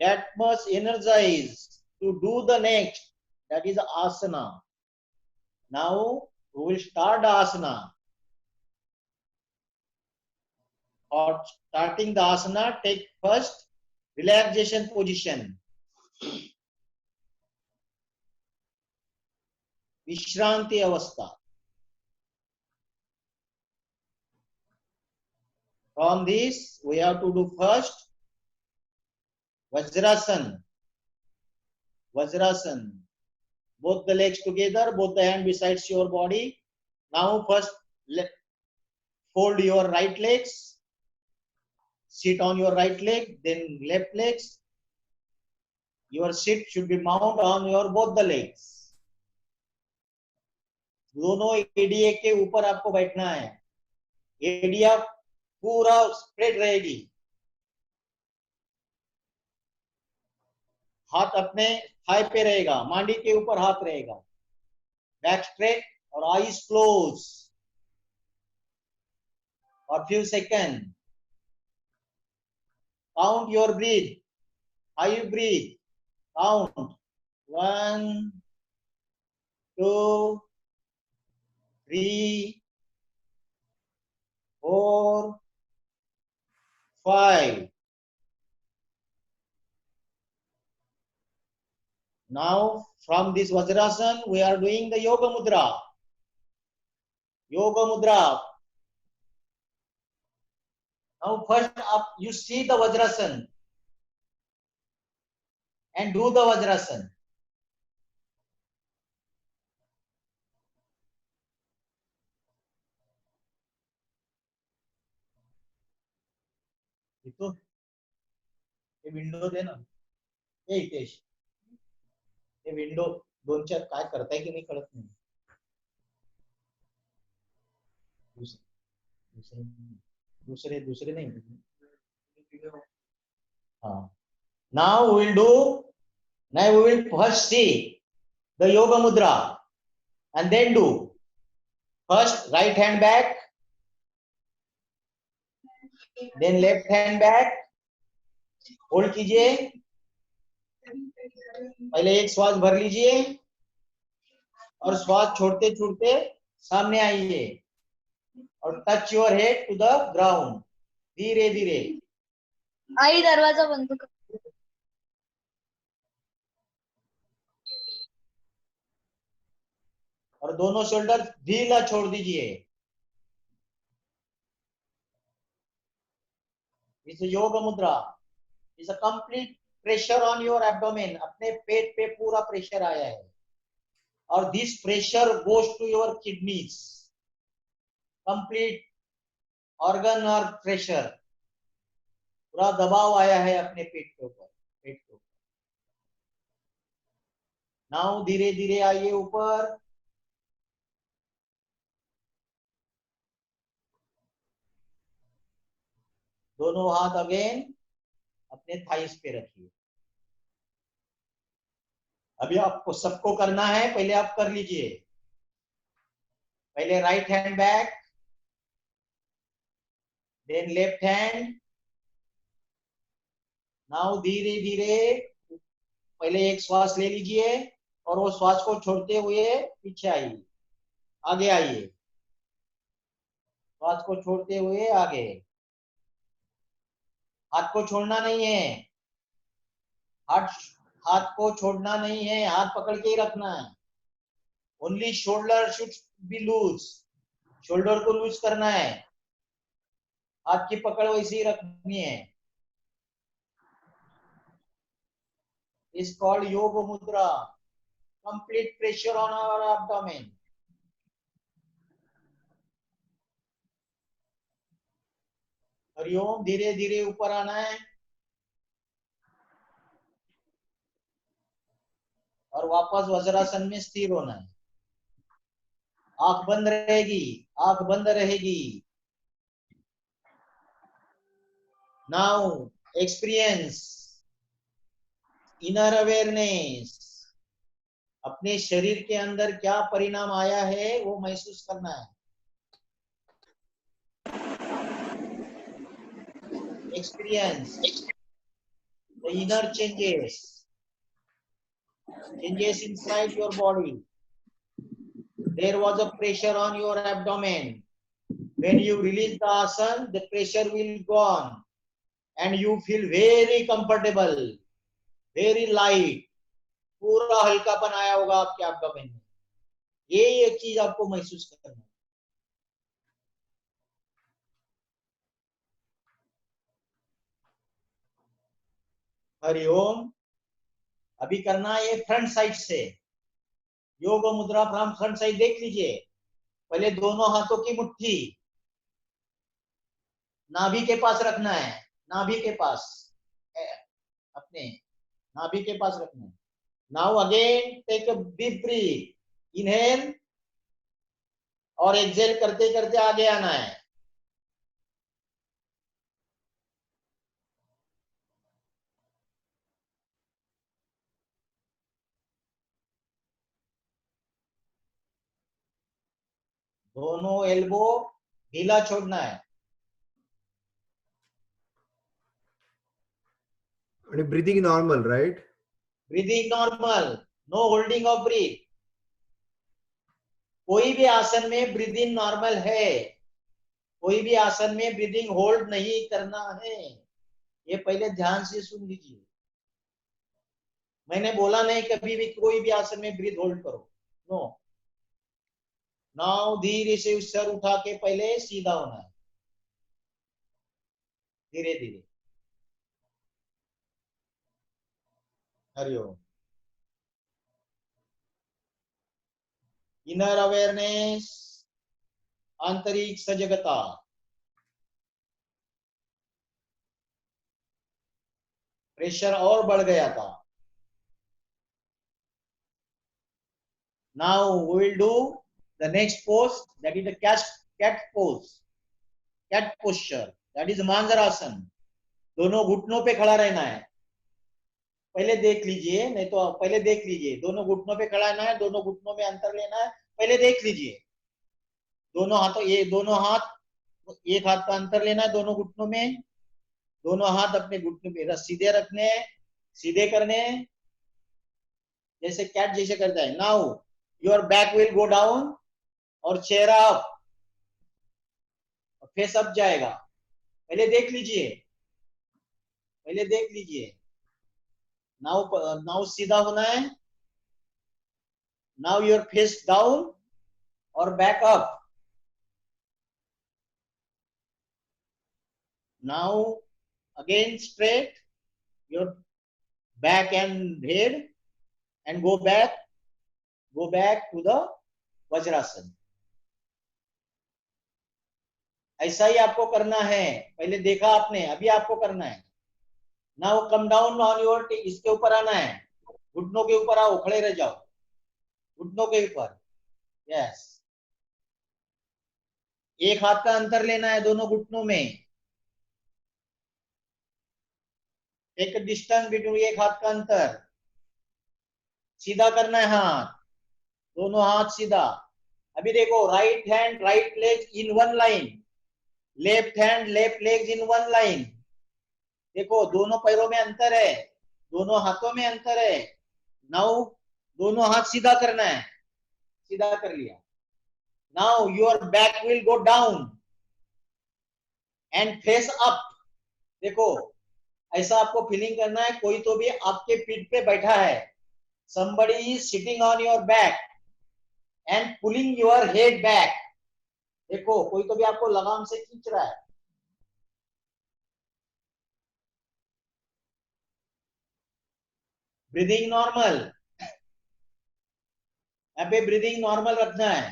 that much energized to do the next, that is asana. Now we will start the asana. For starting the asana, take first relaxation position. Vishranti avastha. From this, we have to do first Vajrasan. Vajrasan. Both the legs together, both the hand besides your body. Now first fold your right legs. Sit on your right leg, then left legs. Your sit should be mounted on your both the legs. दोनों ADA के ऊपर आपको बैठना है. एडिया पूरा spread रहेगी. हाथ अपने थाई पे रहेगा, मांडी के ऊपर हाथ रहेगा. बैक स्ट्रेट और आईज क्लोज. और few seconds. Count your breath. How you breathe? Count. 1, 2, 3, 4, 5. Now from this Vajrasan we are doing the Yoga Mudra. Yoga Mudra. Now first up you see the Vajrasan and do the Vajrasan. इथं हे window दे ना. हे हितेश, हे window 2-4 काय करताय की नाही कळत नाही. दुसरे दुसरे नहीं. Now we will do. Now we will first see the yoga mudra and then do. First right hand back, then left hand back. Hold कीजिए. पहले एक श्वास भर लीजिए और श्वास छोड़ते छोड़ते सामने आइए और touch your head to the ground. धीरे धीरे. आई दरवाजा बंद कर. और दोनों शोल्डर ढीला छोड़ दीजिए. इस yog mudra is a complete pressure on your abdomen. अपने पेट पे पूरा प्रेशर आया है और this pressure goes to your kidneys. Complete organ और प्रेशर पूरा दबाव आया है अपने पेट के ऊपर. पेट के ऊपर. नाउ धीरे धीरे आइए ऊपर. दोनों हाथ अगेन अपने थाइस पे रखिए. अभी आपको सबको करना है. पहले आप कर लीजिए. पहले right hand back, then left hand. Now धीरे धीरे पहले एक श्वास ले लीजिए और वो श्वास को छोड़ते हुए पीछे आइए. आगे आइए. श्वास को छोड़ते हुए आगे. हाथ को छोड़ना नहीं है. हाथ को छोड़ना नहीं है. हाथ पकड़ के ही रखना है. Only shoulder should be loose. Shoulder को लूज करना है. हाथ की पकड़ वैसी ही रखनी है. Is called yog mudra. Complete pressure on our abdomen. Hari Om. धीरे धीरे ऊपर आना है और वापस वज्रासन में स्थिर होना है. आंख बंद रहेगी. आंख बंद रहेगी. Now experience inner awareness. अपने शरीर के अंदर क्या परिणाम आया है वो महसूस करना है. Experience the inner changes inside your body. There was a pressure on your abdomen. When you release the asana, the pressure will gone and you feel very comfortable, very light. पूरा हल्कापन आया होगा आपके एब्डोमेन में. ये एक चीज आपको महसूस करना है. हरिओम. अभी करना है ये फ्रंट साइड से. योग मुद्रा फ्रंट साइड देख लीजिए. पहले दोनों हाथों की मुट्ठी नाभि के पास रखना है. नाभि के पास, अपने नाभि के पास रखना है. Now again take a deep breath. Inhale और एक्सेल करते करते आगे आना है. दोनों एल्बो ढीला छोड़ना है. And breathing normal, right? Breathing normal. No holding of breath. कोई भी आसन में ब्रीदिंग नॉर्मल है. कोई भी आसन में ब्रीदिंग होल्ड नहीं करना है. ये पहले ध्यान से सुन लीजिए. मैंने बोला नहीं कभी भी कोई भी आसन में ब्रीथ होल्ड करो. नो. नाउ धीरे से सर उठा के पहले सीधा होना है. धीरे धीरे. हरिओम. इनर अवेयरनेस, आंतरिक सजगता. प्रेशर और बढ़ गया था. Now we will do the next pose, that is the cat pose, cat posture, that is मांजरासन. दोनों घुटनों पे खड़ा रहना है. पहले देख लीजिए, नहीं तो पहले देख लीजिए. दोनों घुटनों पे खड़ा रहना है, दोनों घुटनों में अंतर लेना है. पहले देख लीजिए. दोनों हाथों, ये दोनों हाथ, एक हाथ का अंतर लेना है दोनों घुटनों में. दोनों हाथ अपने घुटनों पे सीधे रखने, सीधे करने, जैसे कैट जैसे करता है. Now your back will go down और चेहरा अप, फेस अप जाएगा. पहले देख लीजिए, पहले देख लीजिए. नाउ सीधा होना है. नाउ योर फेस डाउन और back up. Now again straight your back and head and go back to the vajrasana. ऐसा ही आपको करना है. पहले देखा आपने, अभी आपको करना है. Now come down on your, इसके ऊपर आना है. घुटनों के ऊपर आओ, खड़े रह जाओ घुटनों के ऊपर. यस. एक हाथ का अंतर लेना है दोनों घुटनों में. एक डिस्टेंस बिटवीन, एक हाथ का अंतर. सीधा करना है हाथ, दोनों हाथ सीधा. अभी देखो, right hand right leg in one line, left hand left leg in one line. देखो दोनों पैरों में अंतर है, दोनों हाथों में अंतर है. नाउ दोनों हाथ सीधा करना है. सीधा कर लिया. Now your back will go down and face up. देखो ऐसा आपको फीलिंग करना है, कोई तो भी आपके पीठ पे बैठा है. somebody is sitting on your back and pulling your head back. देखो कोई तो भी आपको लगाम से खींच रहा है. ब्रीदिंग नॉर्मल, यहाँ पे ब्रीदिंग नॉर्मल रखना है.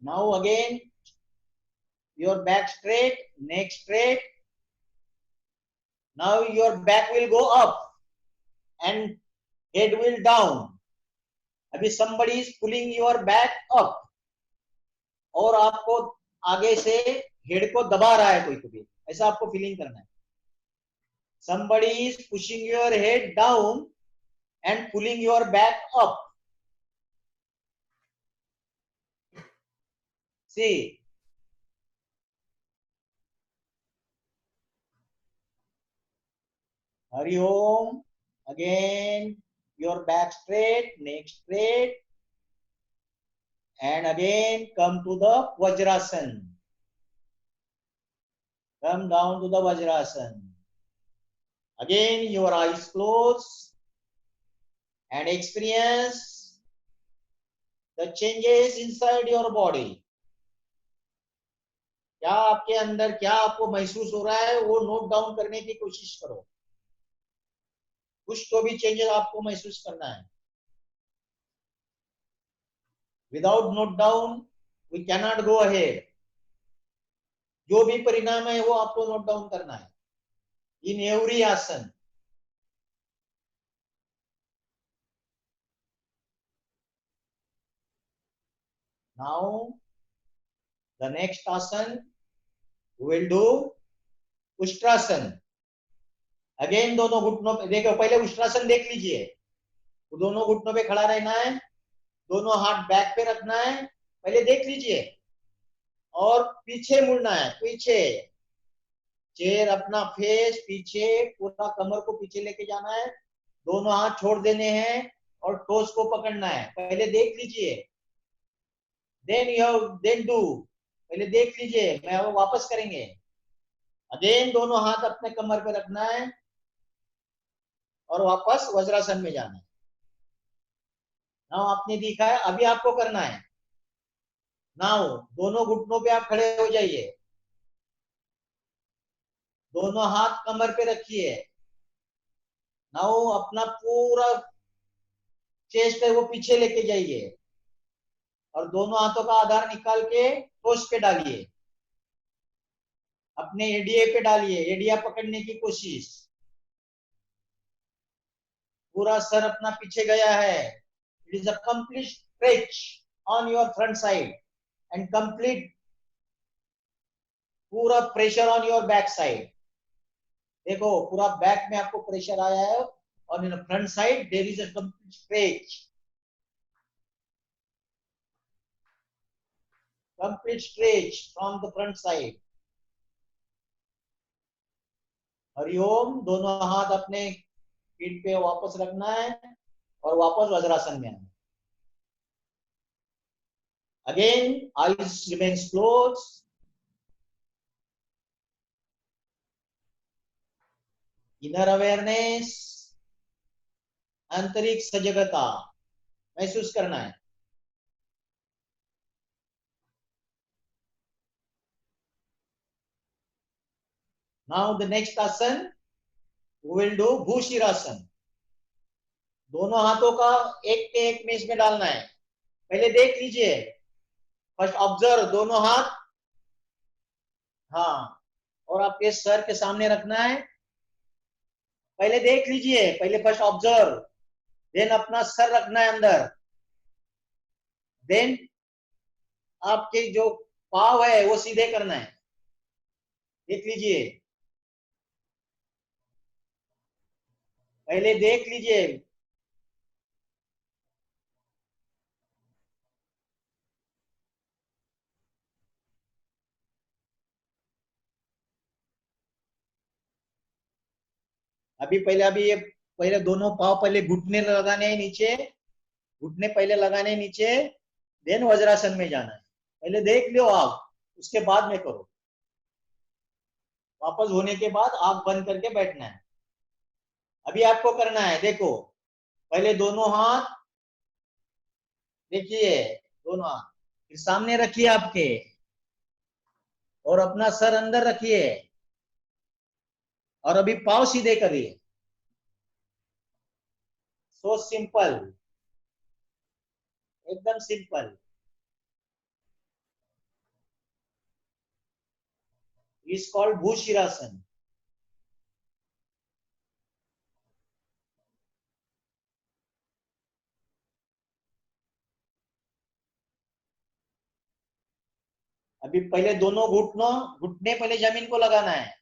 Now again your back straight, neck straight. Now your back will go up and head will down. अभी somebody is pulling your back up और आपको आगे से हेड को दबा रहा है कोई तो भी, ऐसा आपको फीलिंग करना है. somebody is pushing your head down and pulling your back up. See, Hari Om. Again, your back straight, neck straight, and again come to the Vajrasan. Come down to the Vajrasan. Again, your eyes closed and experience the changes inside your body. क्या आपके अंदर, क्या आपको महसूस हो रहा है, वो नोट डाउन करने की कोशिश करो. कुछ तो भी चेंजेस आपको महसूस करना है. Without note down we cannot go ahead. जो भी परिणाम है वो आपको नोट डाउन करना है इन एवरी आसन. नाउ द नेक्स्ट आसन we will do Ushtrasana. Again दोनों घुटनों पे देखो, पहले उष्ट्रासन देख लीजिए. तो दोनों घुटनों पे खड़ा रहना है, दोनों हाथ बैक पे रखना है. पहले देख लीजिए और पीछे मुड़ना है. पीछे चेयर, अपना फेस पीछे, पूरा कमर को पीछे लेके जाना है. दोनों हाथ छोड़ देने हैं और टोस को पकड़ना है. पहले देख लीजिए, देन डू. पहले देख लीजिए, मैं वो वापस करेंगे. अगेन दोनों हाथ अपने कमर पे रखना है और वापस वज्रासन में जाना है. नाउ आपने देखा है, अभी आपको करना है. नाउ दोनों घुटनों पे आप खड़े हो जाइए, दोनों हाथ कमर पे रखिए. नाउ अपना पूरा चेस्ट है वो पीछे लेके जाइए और दोनों हाथों का आधार निकाल के टोस पे डालिए. अपने एडीए पे डालिए, एडीए पकड़ने की कोशिश। पूरा सर अपना पीछे गया है। It is a complete stretch on your front side and complete पूरा pressure on your back side. देखो पूरा बैक में आपको प्रेशर आया है और in front side there is a complete stretch, complete stretch from the front side. Hariom. दोनों हाथ अपने पीठ पे वापस रखना है और वापस वज्रासन में आना। Again eyes remains closed. Inner awareness, आंतरिक सजगता महसूस करना है। Now the next asan we will do भूशिरासन। दोनों हाथों का एक के एक में इसमें डालना है। पहले देख लीजिए, फर्स्ट ऑब्जर्व दोनों हाथ, हाँ, और आपके सर के सामने रखना है। पहले देख लीजिए, पहले फर्स्ट ऑब्जर्व, देन अपना सर रखना है अंदर, देन आपके जो पाव है वो सीधे करना है। देख लीजिए, पहले देख लीजिए। अभी ये पहले दोनों पाव पहले घुटने लगाने हैं नीचे, घुटने पहले लगाने हैं नीचे, देन वज्रासन में जाना है। पहले देख लो आप, उसके बाद में करो। वापस होने के बाद आंख बंद करके बैठना है। अभी आपको करना है, देखो पहले दोनों हाथ देखिए, दोनों हाथ फिर सामने रखिए आपके, और अपना सर अंदर रखिए, और अभी पाव सीधे करिए। सो सिंपल, एकदम सिंपल। Is called Bhushirasana. अभी पहले दोनों घुटने पहले जमीन को लगाना है,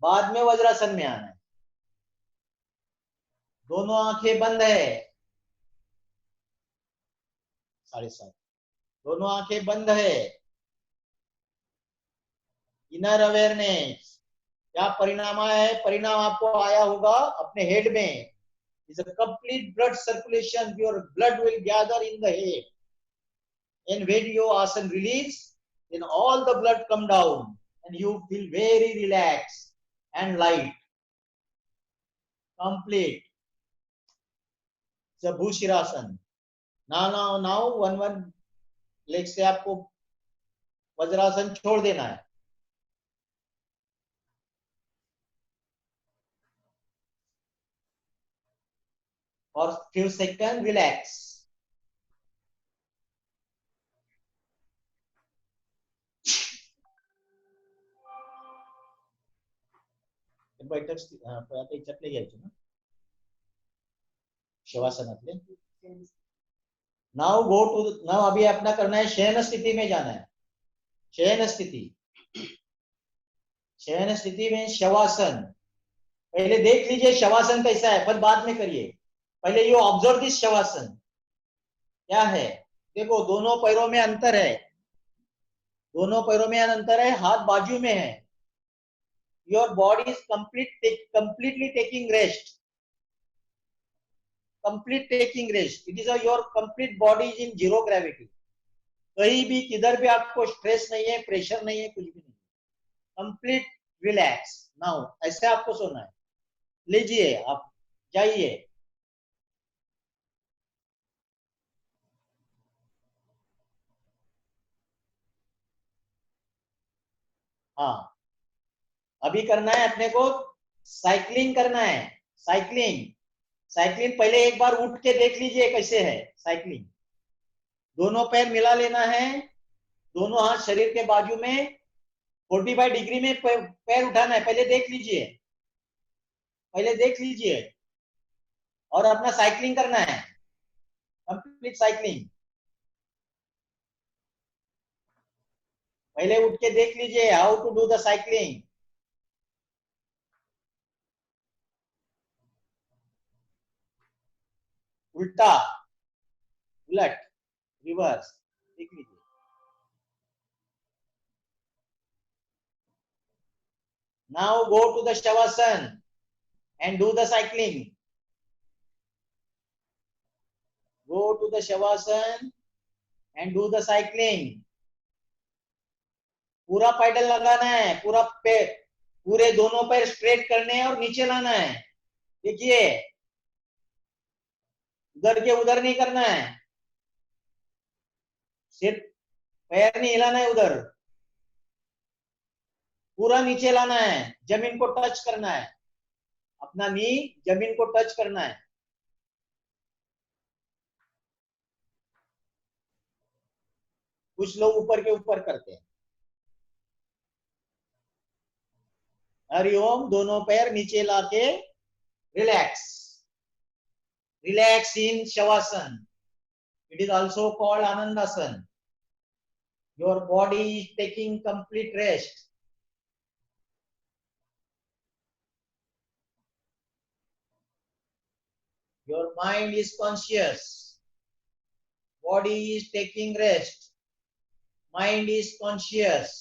बाद में वज्रासन में आना है। दोनों आंखें बंद है, 7:30। दोनों आंखें बंद है। इनर अवेयरनेस, क्या परिणाम आया है? परिणाम आपको आया होगा अपने हेड में। Is a complete blood circulation, your blood will gather in the head, and when your asan release, then all the blood come down and you feel very relaxed and light, complete. So bhushirasan. Now one leg से आपको वज्रासन छोड़ देना है। For few seconds relax. बैठक आता याच्यातले घ्यायचे ना शवासनातले। Now go to, now अभी अपना करना है शयन स्थिति में जाना है। शयन स्थिति, शयन स्थिति में शवासन। पहले देख लीजिए शवासन कैसा है, फिर बाद में करिए। पहले यू ऑब्जर्व दिस शवासन क्या है। देखो दोनों पैरों में अंतर है, दोनों पैरों में अंतर है, हाथ बाजू में है। Your body is completely taking rest. Complete taking rest. It is your complete body is in zero gravity. कहीं भी किधर भी आपको स्ट्रेस नहीं है, प्रेशर नहीं है, कुछ भी नहीं। Complete relax. नाउ ऐसे आपको सोना है। लीजिए आप जाइए। हाँ, अभी करना है अपने को साइकिलिंग करना है। साइकिलिंग पहले एक बार उठ के देख लीजिए कैसे है साइकिलिंग। दोनों पैर मिला लेना है, दोनों हाथ शरीर के बाजू में, 45 डिग्री में पैर उठाना है, पहले देख लीजिए, पहले देख लीजिए, और अपना साइकिलिंग करना है, कंप्लीट साइकिलिंग। पहले उठ के देख लीजिए how to do the cycling. उल्टा, उलट, रिवर्स, देख लीजिए। Now go to the Shavasana and do the cycling. Go to the Shavasana and do the cycling. पूरा पैडल लगाना है, पूरा पैर, पूरे दोनों पैर स्ट्रेट करने हैं और नीचे लाना है। देखिए, उधर के उधर नहीं करना है, सिर्फ पैर नहीं हिलाना है, उधर पूरा नीचे लाना है, जमीन को टच करना है, अपना नी जमीन को टच करना है। कुछ लोग ऊपर के ऊपर करते हैं। हरिओम, दोनों पैर नीचे लाके relax, relax in shavasana. It is also called Anandasan. Your body is taking complete rest. Your mind is conscious. Body is taking rest. Mind is conscious.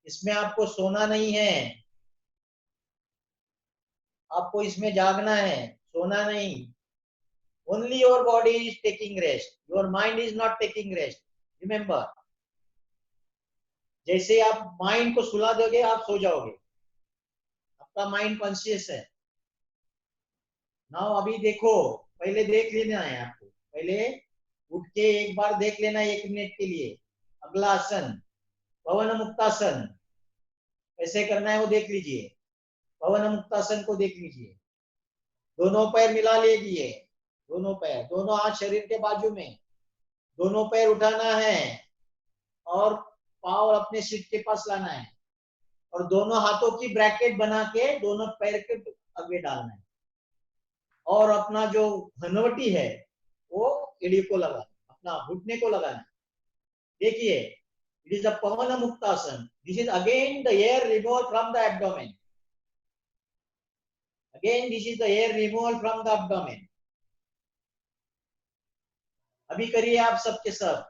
इसमें आपको सोना नहीं है, आपको इसमें जागना है, सोना नहीं। Only your body is taking rest. Your mind is not taking rest. Remember. जैसे आप माइंड को सुला दोगे आप सो जाओगे, आपका माइंड कॉन्शियस है। नाउ अभी देखो, पहले देख लेना है आपको, पहले उठ के एक बार देख लेना है 1 मिनट के लिए। अगला आसन पवन मुक्तासन, कैसे करना है वो देख लीजिए। पवन मुक्तासन को देख लीजिए। दोनों पैर मिला लीजिए, दोनों पैर, दोनों हाथ शरीर के बाजू में, दोनों पैर उठाना है और पाँव अपने सीट के पास लाना है और दोनों हाथों की ब्रैकेट बना के दोनों पैर के आगे डालना है और अपना जो घनवटी है वो एड़ी को लगाना, अपना घुटने को लगाना। देखिए, it is a Pawan muktasana. This is again the air removal from the abdomen. Again this is the air removal from the abdomen. अभी करिए आप सबके सब।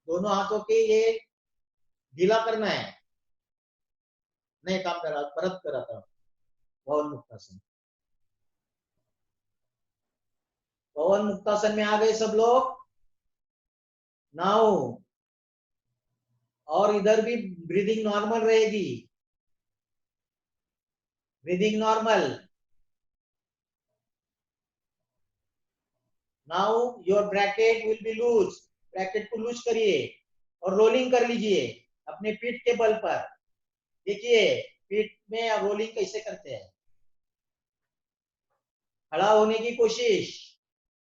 दोनों हाथों के ये ढीला करना है। नहीं काम करा, परत करा था पवन मुक्तासन। पवन मुक्तासन में आ गए सब लोग। नाउ और इधर भी ब्रीदिंग नॉर्मल रहेगी, breathing normal. Now your bracket will be loose. Bracket को लूज करिए और रोलिंग कर लीजिए अपने पीठ के बल पर। देखिए पीठ में रोलिंग कैसे करते हैं। खड़ा होने की कोशिश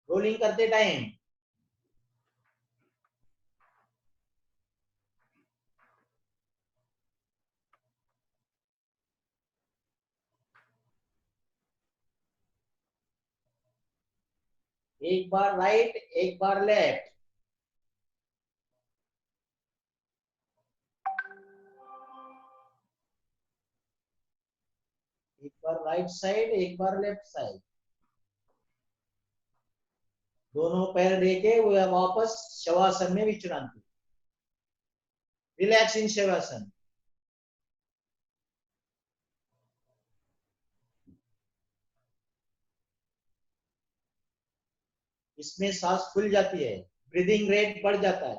रोलिंग करते टाइम। एक बार राइट, एक बार लेफ्ट। एक बार राइट साइड, एक बार लेफ्ट साइड। दोनों पैर देके वो वापस शवासन में विश्रांति। Relax in Shavasana. इसमें सांस खुल जाती है, ब्रीदिंग रेट बढ़ जाता है।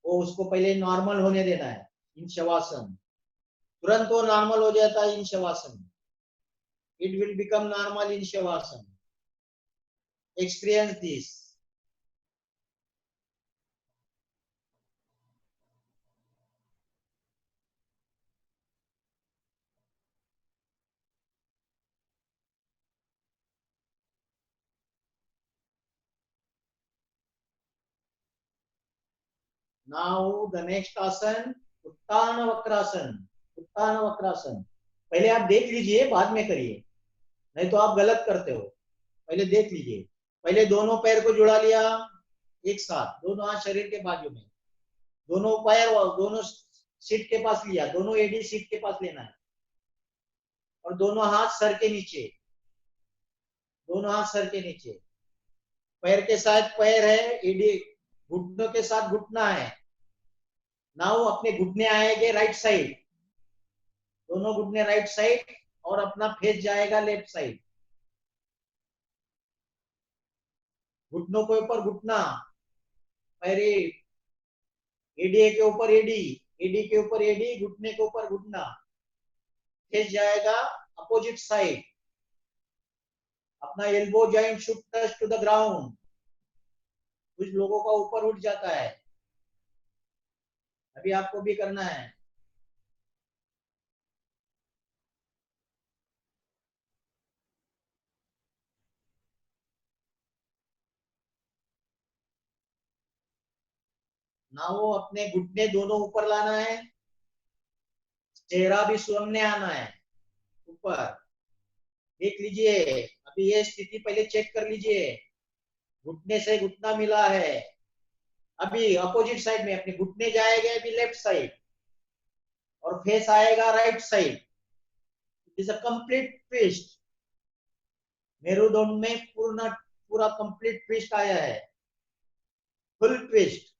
वो उसको पहले नॉर्मल होने देना है इन शवासन। तुरंत वो नॉर्मल हो जाता है in Shavasana. It will become normal in Shavasana. Experience this. Now the next asana Uttana Vakrasana. उत्तान वक्रासन पहले आप देख लीजिए, बाद में करिए, नहीं तो आप गलत करते हो। पहले देख लीजिए। पहले दोनों पैर को जुड़ा लिया एक साथ, दोनों हाथ शरीर के बाजू में, दोनों पैर दोनों सीट के पास लिया, दोनों एडी सीट के पास लेना है, और दोनों हाथ सर के नीचे, दोनों हाथ सर के नीचे, पैर के साथ पैर है, एडी घुटनों के साथ घुटना है। नाउ अपने घुटने आएंगे राइट साइड, दोनों घुटने राइट साइड, और अपना फेस जाएगा लेफ्ट साइड। घुटनों के ऊपर घुटना, पैरे, एडी के ऊपर एडी, एडी के ऊपर एडी, घुटने के ऊपर घुटना, फेस जाएगा अपोजिट साइड। अपना elbow joint should touch to the ground. कुछ लोगों का ऊपर उठ जाता है, अभी आपको भी करना है। ना वो अपने घुटने दोनों ऊपर लाना है, चेहरा भी सामने आना है ऊपर। देख लीजिए, अभी ये स्थिति पहले चेक कर लीजिए, घुटने से घुटना मिला है। अभी अपोजिट साइड में अपने घुटने जाएंगे अभी लेफ्ट साइड, और फेस आएगा right side. It is a complete twist. मेरुदंड में पूरा कंप्लीट ट्विस्ट आया है, फुल ट्विस्ट।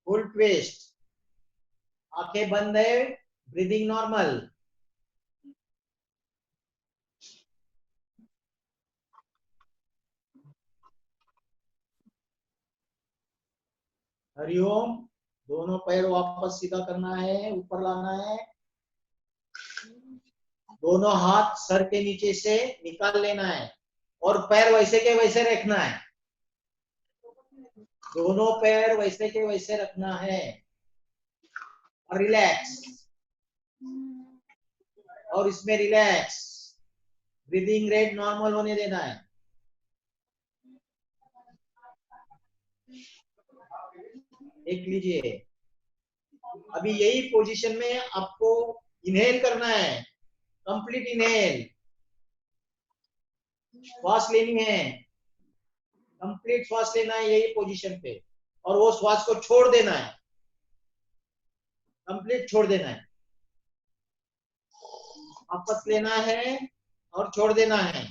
Full twist. आंखें बंद है, ब्रीदिंग नॉर्मल। हरिओम। दोनों पैर वापस सीधा करना है, ऊपर लाना है, दोनों हाथ सर के नीचे से निकाल लेना है, और पैर वैसे के वैसे रखना है। दोनों पैर वैसे के वैसे रखना है, और रिलैक्स, और इसमें रिलैक्स, ब्रीदिंग रेट नॉर्मल होने देना है। देख लीजिए, अभी यही पोजीशन में आपको इनहेल करना है, कंप्लीट इनहेल, श्वास लेनी है, कंप्लीट श्वास लेना है यही पोजीशन पे, और वो श्वास को छोड़ देना है, कंप्लीट छोड़ देना है। वापस लेना है और छोड़ देना है।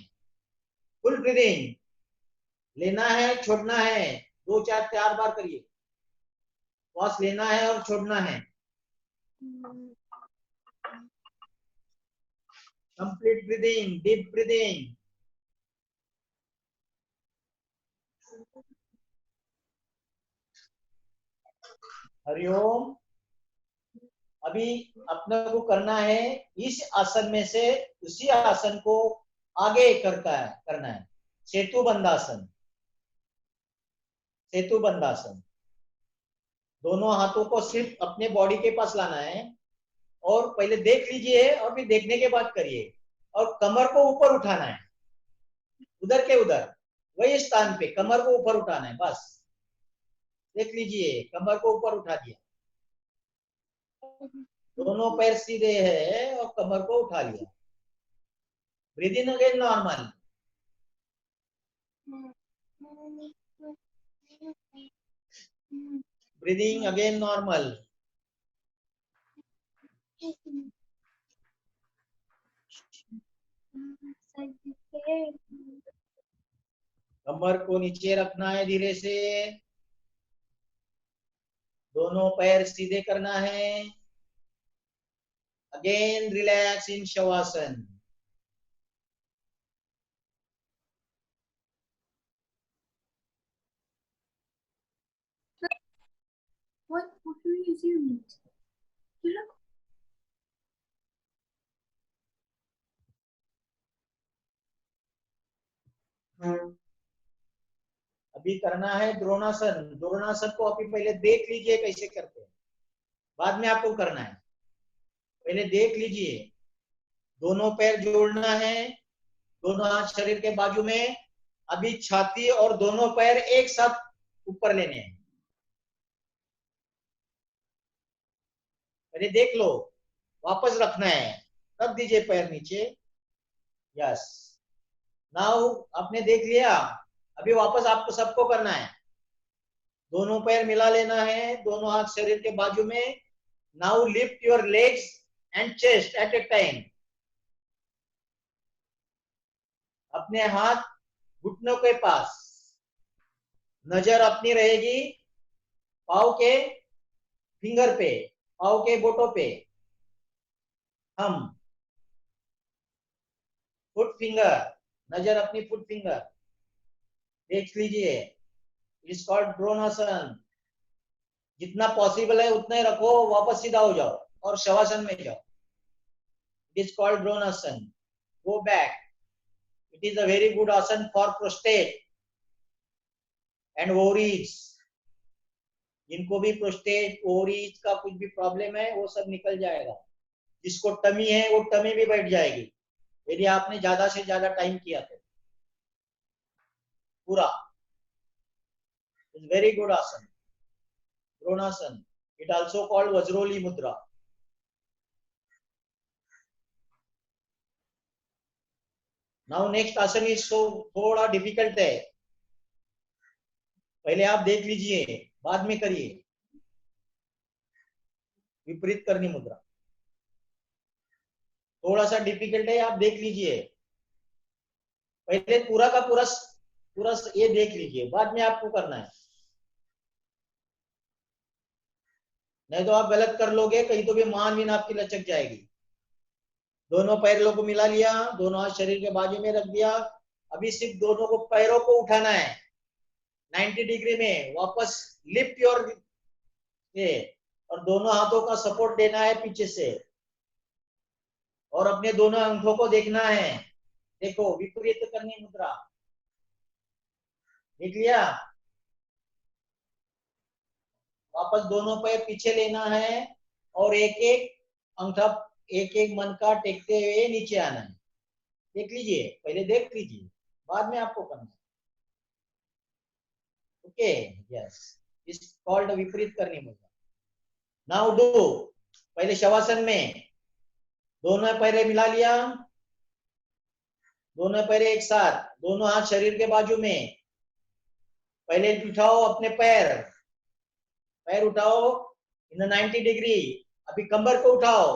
फुल ब्रीदिंग लेना है, छोड़ना है, 2 4 बार करिए। श्वास लेना है और छोड़ना है, complete breathing, deep breathing. Hariom. अभी अपने को करना है इस आसन में से उसी आसन को आगे करना है। सेतु बंधासन, सेतु बंधासन। दोनों हाथों को सिर्फ अपने बॉडी के पास लाना है, और पहले देख लीजिए और फिर देखने के बाद करिए, और कमर को ऊपर उठाना है, उधर के उधर वही स्थान पे कमर को ऊपर उठाना है बस। देख लीजिए, कमर को ऊपर उठा दिया, दोनों पैर सीधे है और कमर को उठा लिया। Breathing again normal. Breathing again normal. कमर को नीचे रखना है धीरे से, दोनों पैर सीधे करना है। Again relax in shavasana. What do you do? You look. अभी करना है द्रोणासन। द्रोणासन को अभी पहले देख लीजिए कैसे करते हैं, बाद में आपको करना है। पहले देख लीजिए, दोनों पैर जोड़ना है, दोनों हाथ शरीर के बाजू में। अभी छाती और दोनों पैर एक साथ ऊपर लेने हैं। पहले देख लो, वापस रखना है, रख दीजिए पैर नीचे। यस, नाउ आपने देख लिया। अभी वापस आपको सबको करना है, दोनों पैर मिला लेना है, दोनों हाथ शरीर के बाजू में। Now lift your legs and chest at a time. अपने हाथ घुटनों के पास, नजर अपनी रहेगी पाँव के फिंगर पे, पाँव के बोटों पे। हम फुट फिंगर, नजर अपनी फुट फिंगर देख लीजिए। It's called Dronasana. जितना पॉसिबल है उतना ही रखो, वापस सीधा हो जाओ और शवासन में जाओ। It is called Dronasana. Go back. It is a very good asana for prostate and ovaries. जिनको भी प्रोस्टेट, ओवरीज का कुछ भी प्रॉब्लम है वो सब निकल जाएगा। जिसको टमी है वो टमी भी बैठ जाएगी यदि आपने ज्यादा से ज्यादा टाइम किया तो। पूरा इज वेरी गुड आसन, द्रोणासन। इट आल्सो कॉल्ड वज्रोली मुद्रा। नाउ नेक्स्ट आसन इज सो थोड़ा डिफिकल्ट है, पहले आप देख लीजिए, बाद में करिए। विपरीत करनी मुद्रा थोड़ा सा डिफिकल्ट है, आप देख लीजिए। पहले पूरा का पूरा ये देख लीजिए, बाद में आपको करना है, नहीं तो आप गलत कर लोगे कहीं तो भी मान भी आपकी लचक जाएगी। दोनों पैरों को मिला लिया, दोनों हाथ शरीर के बाजू में रख दिया। अभी सिर्फ दोनों को पैरों को उठाना है 90 डिग्री में, वापस लिफ्ट योर ये, और दोनों हाथों का सपोर्ट देना है पीछे से, और अपने दोनों अंगों को देखना है। देखो, विपरीत करनी मुद्रा देख लिया। वापस दोनों पैर पीछे लेना है और एक एक अंगूठा, एक एक मन का टेकते हुए नीचे आना है। देख लीजिए, पहले देख लीजिए, बाद में आपको करना है। ओके, यस, इस कॉल्ड विपरीत करनी मुद्रा। नाउ डू, पहले शवासन में दोनों पैर मिला लिया, दोनों पैर एक साथ, दोनों हाथ शरीर के बाजू में। पहले उठाओ अपने पैर, पैर उठाओ इन 90 डिग्री। अभी कमर को उठाओ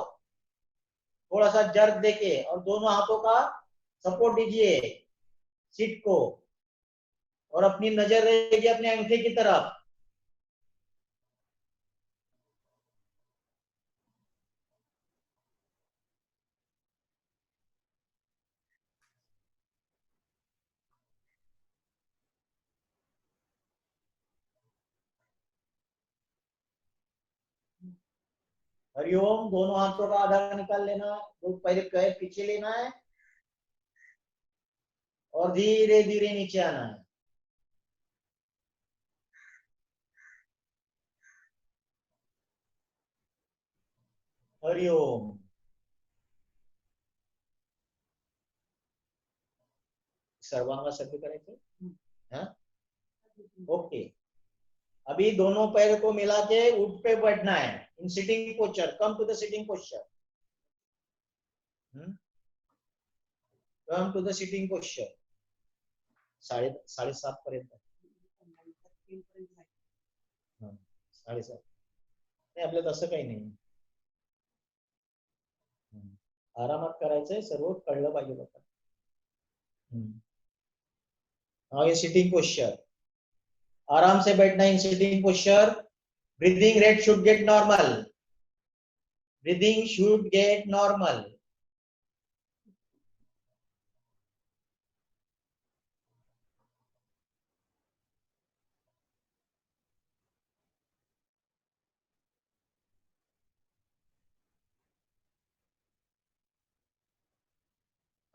थोड़ा सा जर्क देके, और दोनों हाथों का सपोर्ट दीजिए सीट को, और अपनी नजर रहेगी अपने अंगूठे की तरफ। हरिओम, दोनों हाथों का आधा निकाल लेना, दो पहले पैर पीछे लेना है और धीरे धीरे नीचे आना है। हरिओम। सर्वांग सभ्य करायचं। ओके, अभी दोनों पैर को मिला के उठ पे बैठना है in sitting posture. Come to the sitting posture, come to the sitting posture. 7:30 पर्यंत, 7:30 नाही, आपल्याला तसं काही नाही। आरामात करायचंय, सर्व कळलं पाहिजे लोकांना। हाँ, ये सिटिंग पोस्चर, आराम से बैठना इन sitting posture. Breathing rate should get normal, breathing should get normal.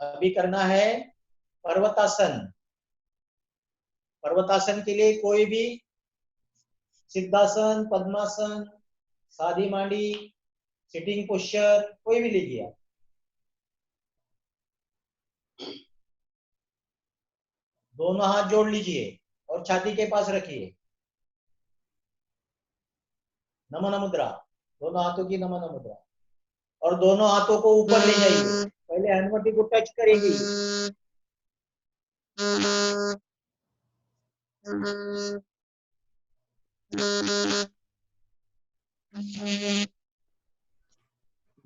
अभी करना है पर्वतासन। पर्वतासन के लिए कोई भी सिद्धासन, पद्मासन, साधी मांडी, सिटिंग पोस्चर, कोई भी लीजिए आप। दोनों हाथ जोड़ लीजिए और छाती के पास रखिए। नमन मुद्रा, दोनों हाथों की नमन मुद्रा, और दोनों हाथों को ऊपर ले जाइए। पहले हनुमति को टच करेगी,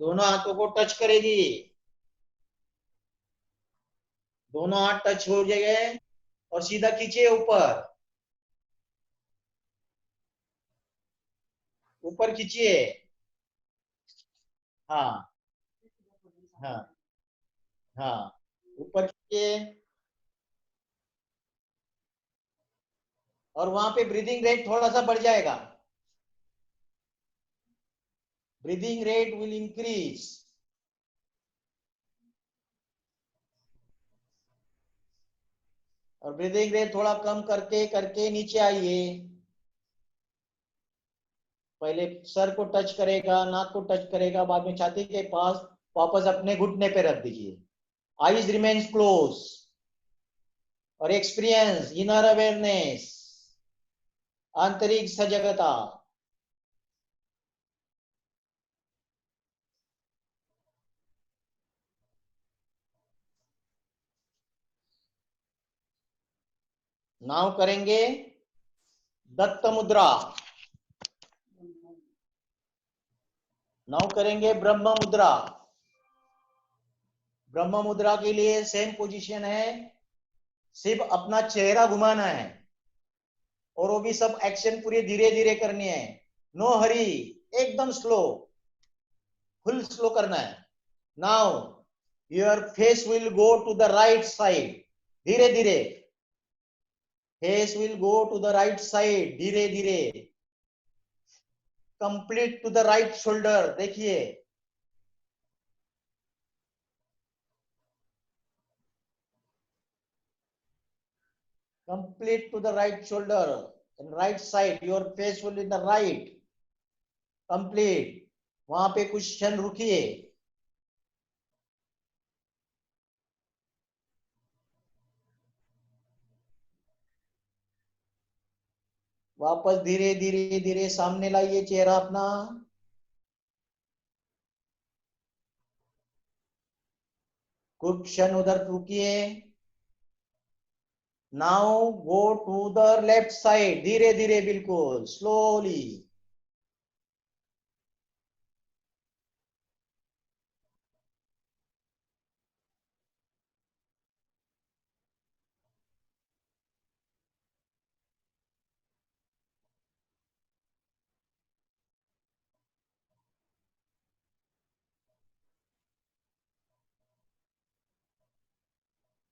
दोनों हाथों को टच करेगी। दोनों हाथ टच हो जाएंगे और सीधा खींचिए ऊपर, ऊपर खींचिए। हाँ हाँ हाँ, ऊपर खींचिए। और वहां पे ब्रीदिंग रेट थोड़ा सा बढ़ जाएगा। Breathing rate will increase. और ब्रीदिंग रेट थोड़ा कम करके करके नीचे आइए। पहले सर को टच करेगा, नाक को टच करेगा, बाद में छाती के पास, वापस अपने घुटने पे रख दीजिए। आईज रिमेन्स क्लोज और एक्सपीरियंस इनर अवेयरनेस, आंतरिक सजगता। नाउ करेंगे दत्त मुद्रा। नाउ करेंगे ब्रह्म मुद्रा। ब्रह्म मुद्रा के लिए सेम पोजीशन है, सिर्फ अपना चेहरा घुमाना है, और वो भी सब एक्शन पूरे धीरे धीरे करनी है। नो हरी, एकदम स्लो, फुल स्लो करना है। Now your face will go to the right side, धीरे धीरे। Face will go to the right side, धीरे धीरे। Complete to the right shoulder, देखिए। Complete to the right shoulder and right side. Your face will in the right. Complete. वहां पे कुछ क्षण रुकिए। वापस धीरे धीरे धीरे सामने लाइए चेहरा अपना। कुछ क्षण उधर रुकिए। Now go to the left side, धीरे धीरे, बिल्कुल स्लोली।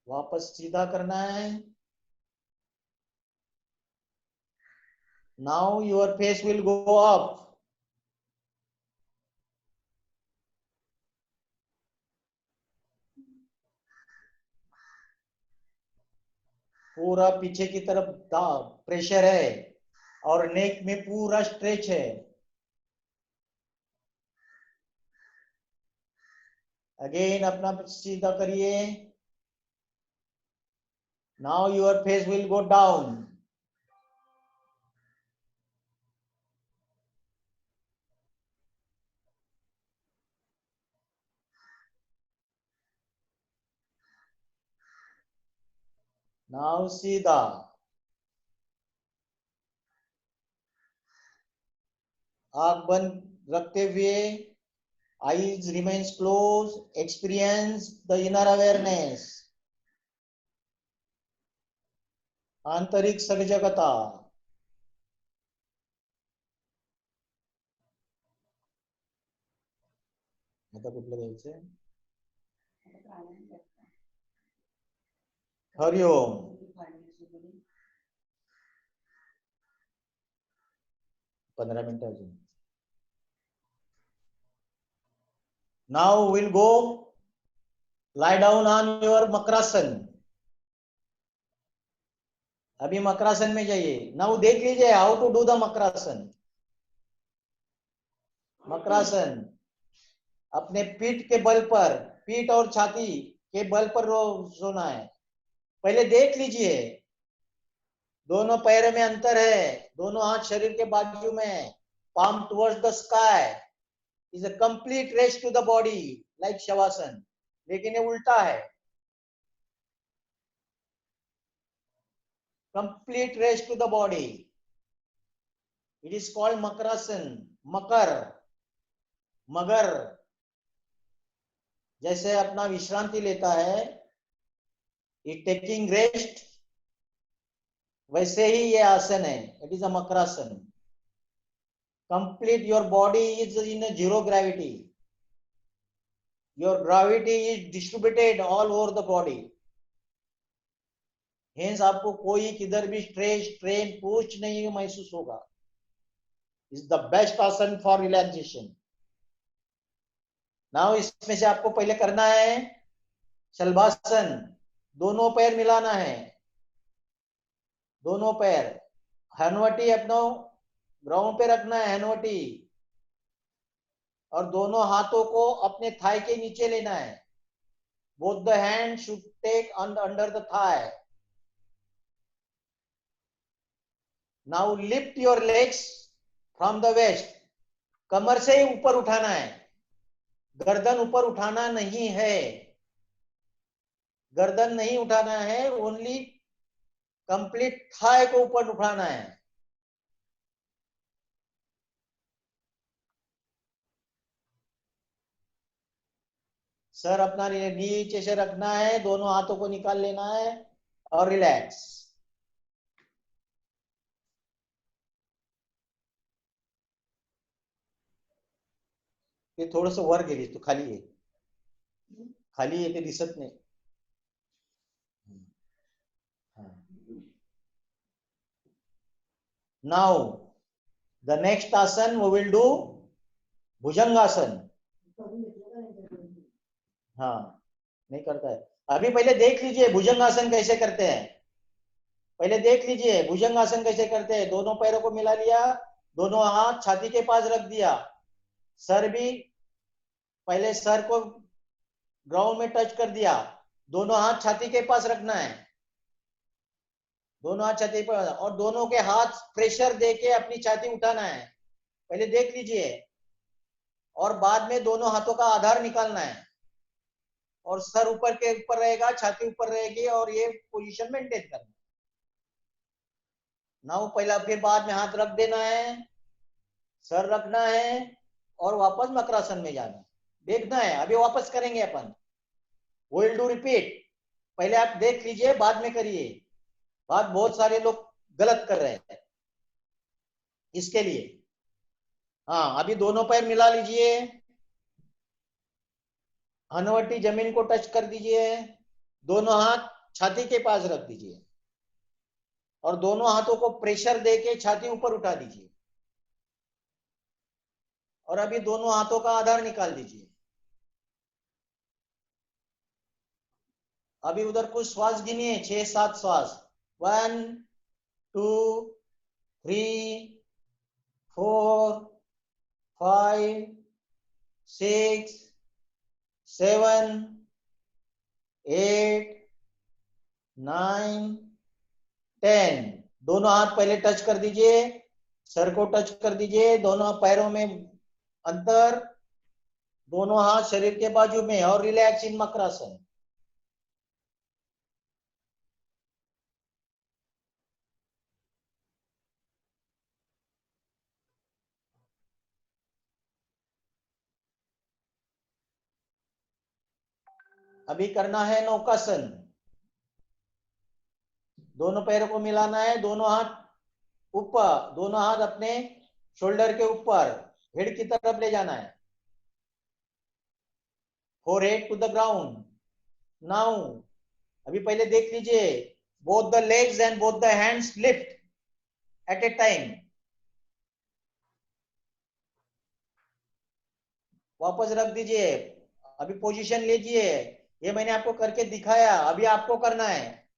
वापस सीधा करना है। Now your face will go up. पूरा पीछे की तरफ प्रेशर है और नेक में पूरा स्ट्रेच है। अगेन अपना सीधा करिए। Now your face will go down. Now सीधा। आंख बंद रखते हुए, eyes remains closed, experience the inner awareness, आंतरिक सजगता। आता कुठलं द्यायचं? हरिओम। 15 मिनिटं अजून। Now we'll go lie down on your makarasana. अभी मकरासन में जाइए। नाउ देख लीजिए how to do the makarasana. Makarasana, अपने पीठ के बल पर, पीठ और छाती के बल पर सोना है। पहले देख लीजिए, दोनों पैरों में अंतर है, दोनों हाथ शरीर के बाजू में, palm towards the sky is a complete rest to the body like shavasana, लेकिन ये उल्टा है, complete rest to the body. It is called makarasana, मगर जैसे अपना विश्रांति लेता है, it taking rest, वैसे ही ये आसन है, it is a makarasana. Complete, your body is in a zero gravity. Your gravity is distributed all over the body. Hence आपको कोई किधर भी स्ट्रेस, स्ट्रेन कुछ नहीं महसूस होगा. Is the best आसन for relaxation. Now इसमें से आपको पहले करना है शलभासन, दोनों पैर मिलाना है, दोनों पैर, हनवटी अपना ग्राउंड पे रखना है, हनवटी, और दोनों हाथों को अपने थाई के नीचे लेना है. Both the hands should take under the thigh. Now lift your legs from the waist. कमर से ही ऊपर उठाना है, गर्दन ऊपर उठाना नहीं है, गर्दन नहीं उठाना है, ओनली कंप्लीट थाई को ऊपर उठाना है. सर अपना नीचे से रखना है, दोनों हाथों को निकाल लेना है और रिलैक्स. ते थोडस वर गेली, तू खाली ये, खाली ये, ते दिसत नाही. Now the next asan we will do भुजंगासन. हाँ नहीं करता है. अभी पहले देख लीजिए भुजंगासन कैसे करते हैं, पहले देख लीजिए भुजंगासन कैसे करते हैं. दोनों पैरों को मिला लिया, दोनों हाथ छाती के पास रख दिया, सर भी पहले सर को ग्राउंड में टच कर दिया, दोनों हाथ छाती के पास रखना है, दोनों हाथ छाती पर, और दोनों के हाथ प्रेशर देके अपनी छाती उठाना है. पहले देख लीजिए, और बाद में दोनों हाथों का आधार निकालना है, और सर ऊपर के ऊपर रहेगा, छाती ऊपर रहेगी, और ये पोजीशन मेंटेन करना. नाउ पहला, फिर बाद में हाथ रख देना है, सर रखना है, और वापस मकरासन में जाना है. देखना है, अभी वापस करेंगे अपन, विल डू रिपीट. पहले आप देख लीजिए, बाद में करिए. बात बहुत सारे लोग गलत कर रहे हैं इसके लिए. हाँ, अभी दोनों पैर मिला लीजिए, हनवटी जमीन को टच कर दीजिए, दोनों हाथ छाती के पास रख दीजिए, और दोनों हाथों को प्रेशर देके छाती ऊपर उठा दीजिए, और अभी दोनों हाथों का आधार निकाल दीजिए. अभी उधर कुछ श्वास गिनिए, 6-7 श्वास. 1 2 3 4 5 6 7 8 9 10. दोनों हाथ पहले टच कर दीजिए, सर को टच कर दीजिए, दोनों पैरों में अंतर, दोनों हाथ शरीर के बाजू में, और रिलैक्स इन मकरासन. अभी करना है नौकासन. दोनों पैरों को मिलाना है, दोनों हाथ ऊपर, दोनों हाथ अपने शोल्डर के ऊपर, हेड की तरफ ले जाना है, forehead to the ground. Now अभी पहले देख लीजिए, both the legs and both the hands lift at a time. वापस रख दीजिए, अभी पोजीशन लीजिए. ये मैंने आपको करके दिखाया, अभी आपको करना है.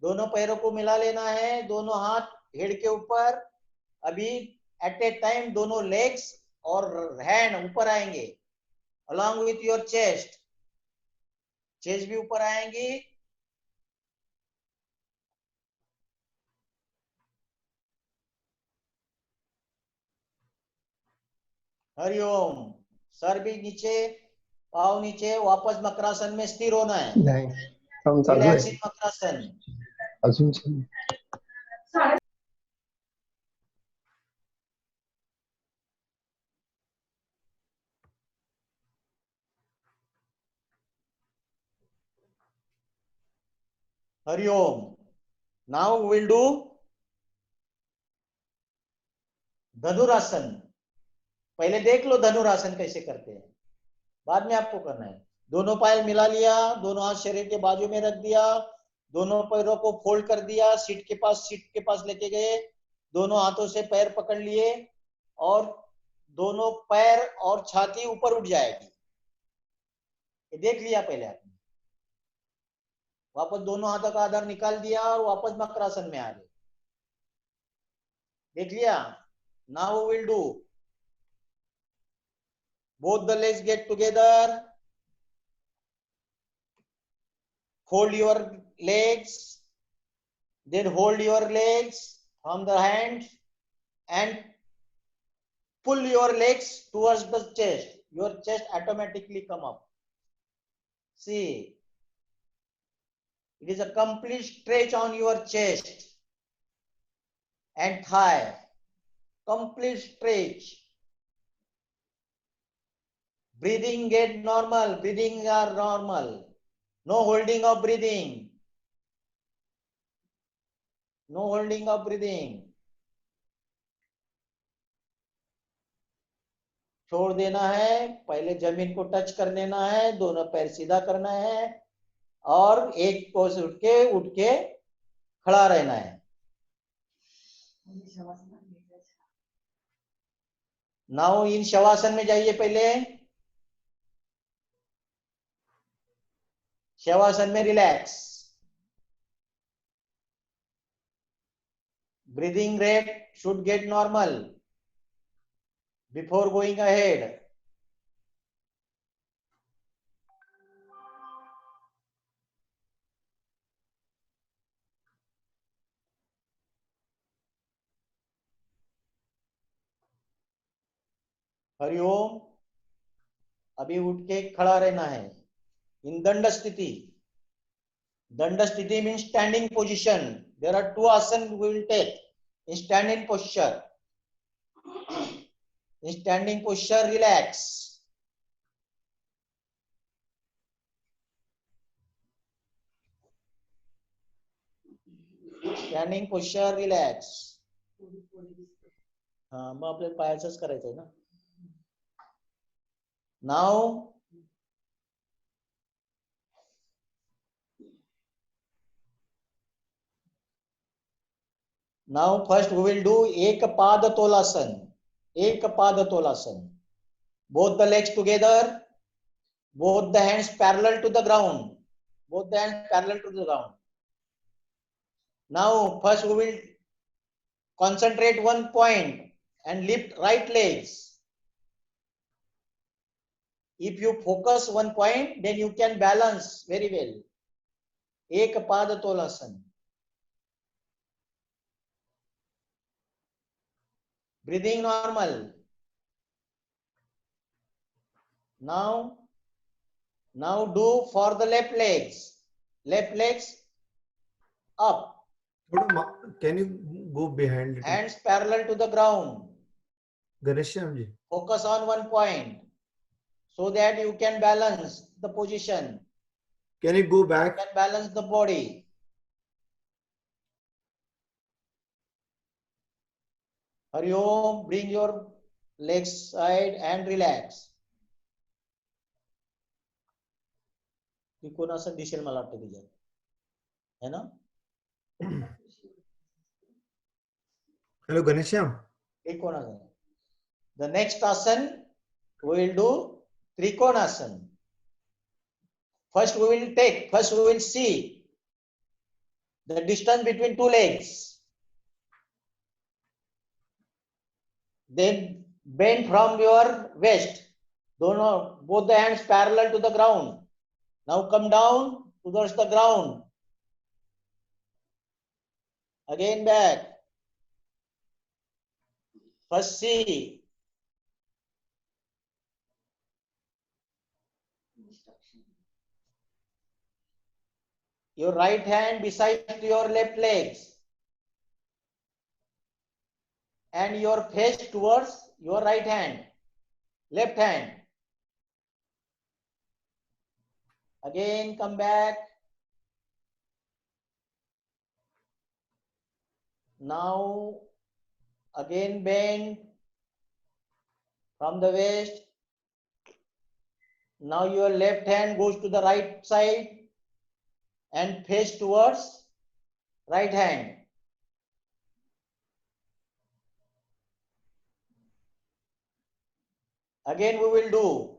दोनों पैरों को मिला लेना है, दोनों हाथ हेड के ऊपर, अभी एट ए टाइम दोनों लेग्स और हैंड ऊपर आएंगे. along with your chest. Chest भी ऊपर आएंगी. हरिओम. सर भी नीचे, पाव नीचे, वापस मकरासन में स्थिर होना है. नाही काम चालू रिलैक्स आहे इन मकरासन. अजून चालू आहे. Hariom. Now we will do धनुरासन. पहले देख लो धनुरासन कैसे करते हैं, बाद में आपको करना है. दोनों पायल मिला लिया, दोनों हाथ शरीर के बाजू में रख दिया, दोनों पैरों को फोल्ड कर दिया, सीट के पास लेके गए, दोनों हाथों से पैर पकड़ लिए और दोनों पैर और छाती ऊपर उठ जाएगी. ये देख लिया पहले आपने. वापस दोनों हाथों का आधार निकाल दिया और वापस मकरासन में आ गए. देख लिया. Now we will do both the legs get together. Fold your legs, then hold your legs from the hand and pull your legs towards the chest. Your chest automatically come up. See, it is a complete stretch on your chest and thigh. Complete stretch. Breathing get normal. Breathing are normal. No holding of breathing. No holding of breathing. छोड़ देना है. पहले जमीन को touch कर देना है, दोनों पैर सीधा करना है और एक पोज उठ के खड़ा रहना है. नाउ इन शवासन में जाइए. पहले शवासन में relax. Breathing rate should get normal before going ahead. Hariom. अभी उठ के खड़ा रहना है इन दंड स्थिति. दंड स्थिति means standing position. There are two asana we will take in standing posture. In standing posture, relax. Standing posture, relax. हाँ, मग आपल्याला पायाचंच करायचंय ना. Now first we will do Ekapad Tolasan. Ekapad Tolasan. Both the legs together, both the hands parallel to the ground. Both the hands parallel to the ground. Now first we will concentrate one point and lift right legs. If you focus one point, then you can balance very well. Ekapad Tolasan. Breathing normal. Now do for the left legs. Left legs up. Can you go behind it? Hands parallel to the ground. Ganesham ji. Focus on one point so that you can balance the position. Can you go back? You can balance the body. Hari Om, bring your legs side and relax. Trikonasana दिसेल मला वाटतं तुझ्या, है ना? Hello Ganesham. Trikonasana. The next asan we will do Trikonasana. First we will see the distance between two legs. Then bend from your waist both the hands parallel to the ground. Now come down towards the ground. Again back. First see. Your right hand beside your left legs. And your face towards your right hand. Left hand. Again come back. Now again bend from the waist. Now your left hand goes to the right side and face towards right hand. Again we will do.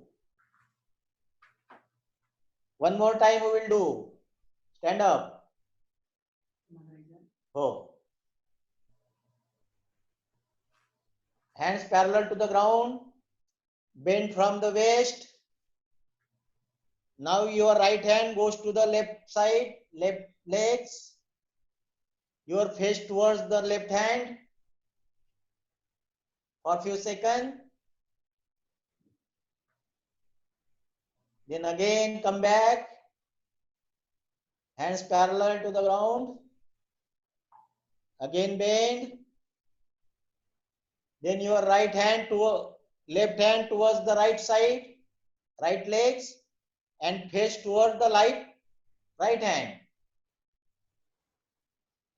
One more time we will do. Stand up. Oh. Hands parallel to the ground. Bend from the waist. Now your right hand goes to the left side, left legs. Your face towards the left hand for a few seconds. Then again come back. Hands parallel to the ground. Again bend. Then your right hand to left hand towards the right side, right legs, and face towards the right hand.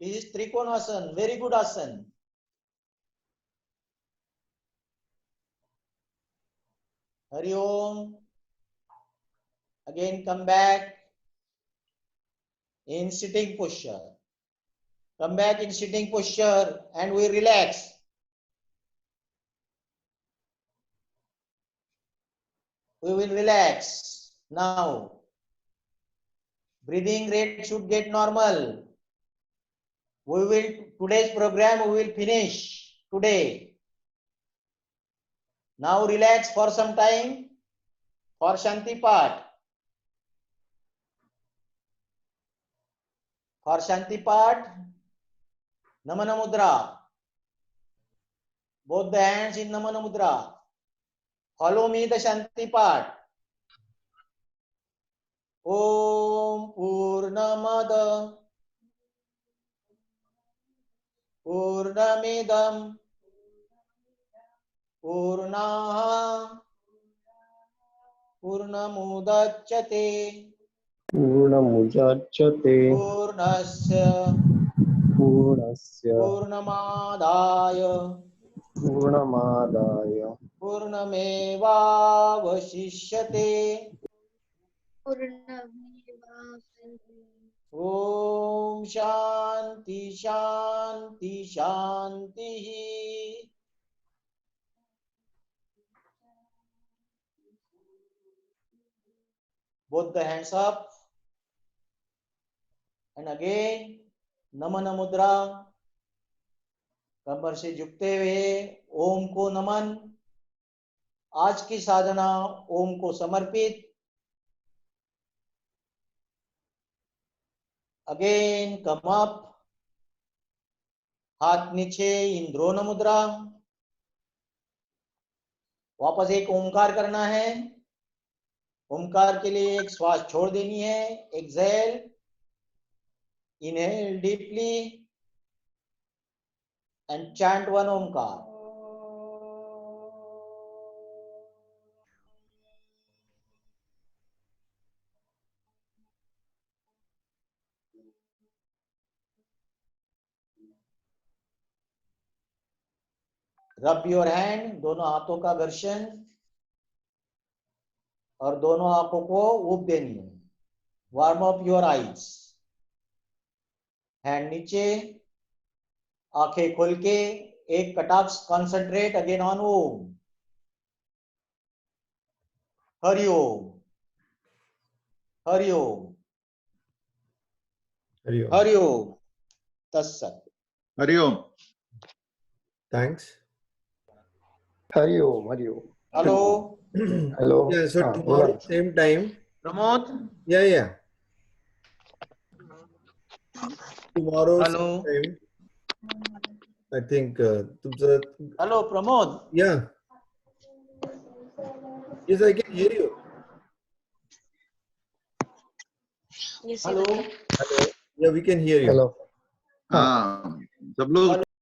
This is Trikonasana, very good asana. Hari Om. Again come back in sitting posture. Come back in sitting posture and we relax. We will relax now. Breathing rate should get normal. Today's program we will finish today. Now relax for some time for Shanti Path. For Shanti Path, Namana Mudra. Both the hands in Namana Mudra. Follow me the Shanti Path. Om Purnamada Purnamidam Purnaha Purnamudachyate पूर्णमुदच्यते Purnasya पूर्णस्य Purnamadaya पूर्णमादाय Purnamevavashishyate. Om Shanti Shanti Shanti. Both the hands up. And again, Namana Mudra. कमर से झुकते हुए ओम को नमन. आज की साधना ओम को समर्पित. Again, come up. हाथ नीचे इन द्रोण मुद्रा. वापस एक ओमकार करना है. ओमकार के लिए एक श्वास छोड़ देनी है. Exhale. Inhale deeply and chant one Omkar. Rub your hand, दोनों हाथों का घर्षण और दोनों आंखों को ऊप देनी है. Warm up your eyes. Hand नीचे, आंखें खोल के एक कटाक्ष. Concentrate again on Om. Hari ओम. हरि ओम. हरि ओम. तत्सत. Hari Om. Thanks. हरि ओम हरि ओम. Hello, Hello. Yeah, so Ah, tomorrow बोला. same time. Pramod. Yeah. Tomorrow Hello. same time. I think तुमचं Hello, Pramod. yeah. Yes, I can hear you. Hello. Hello. Yeah, we can hear you. Hello. हाँ सब लोग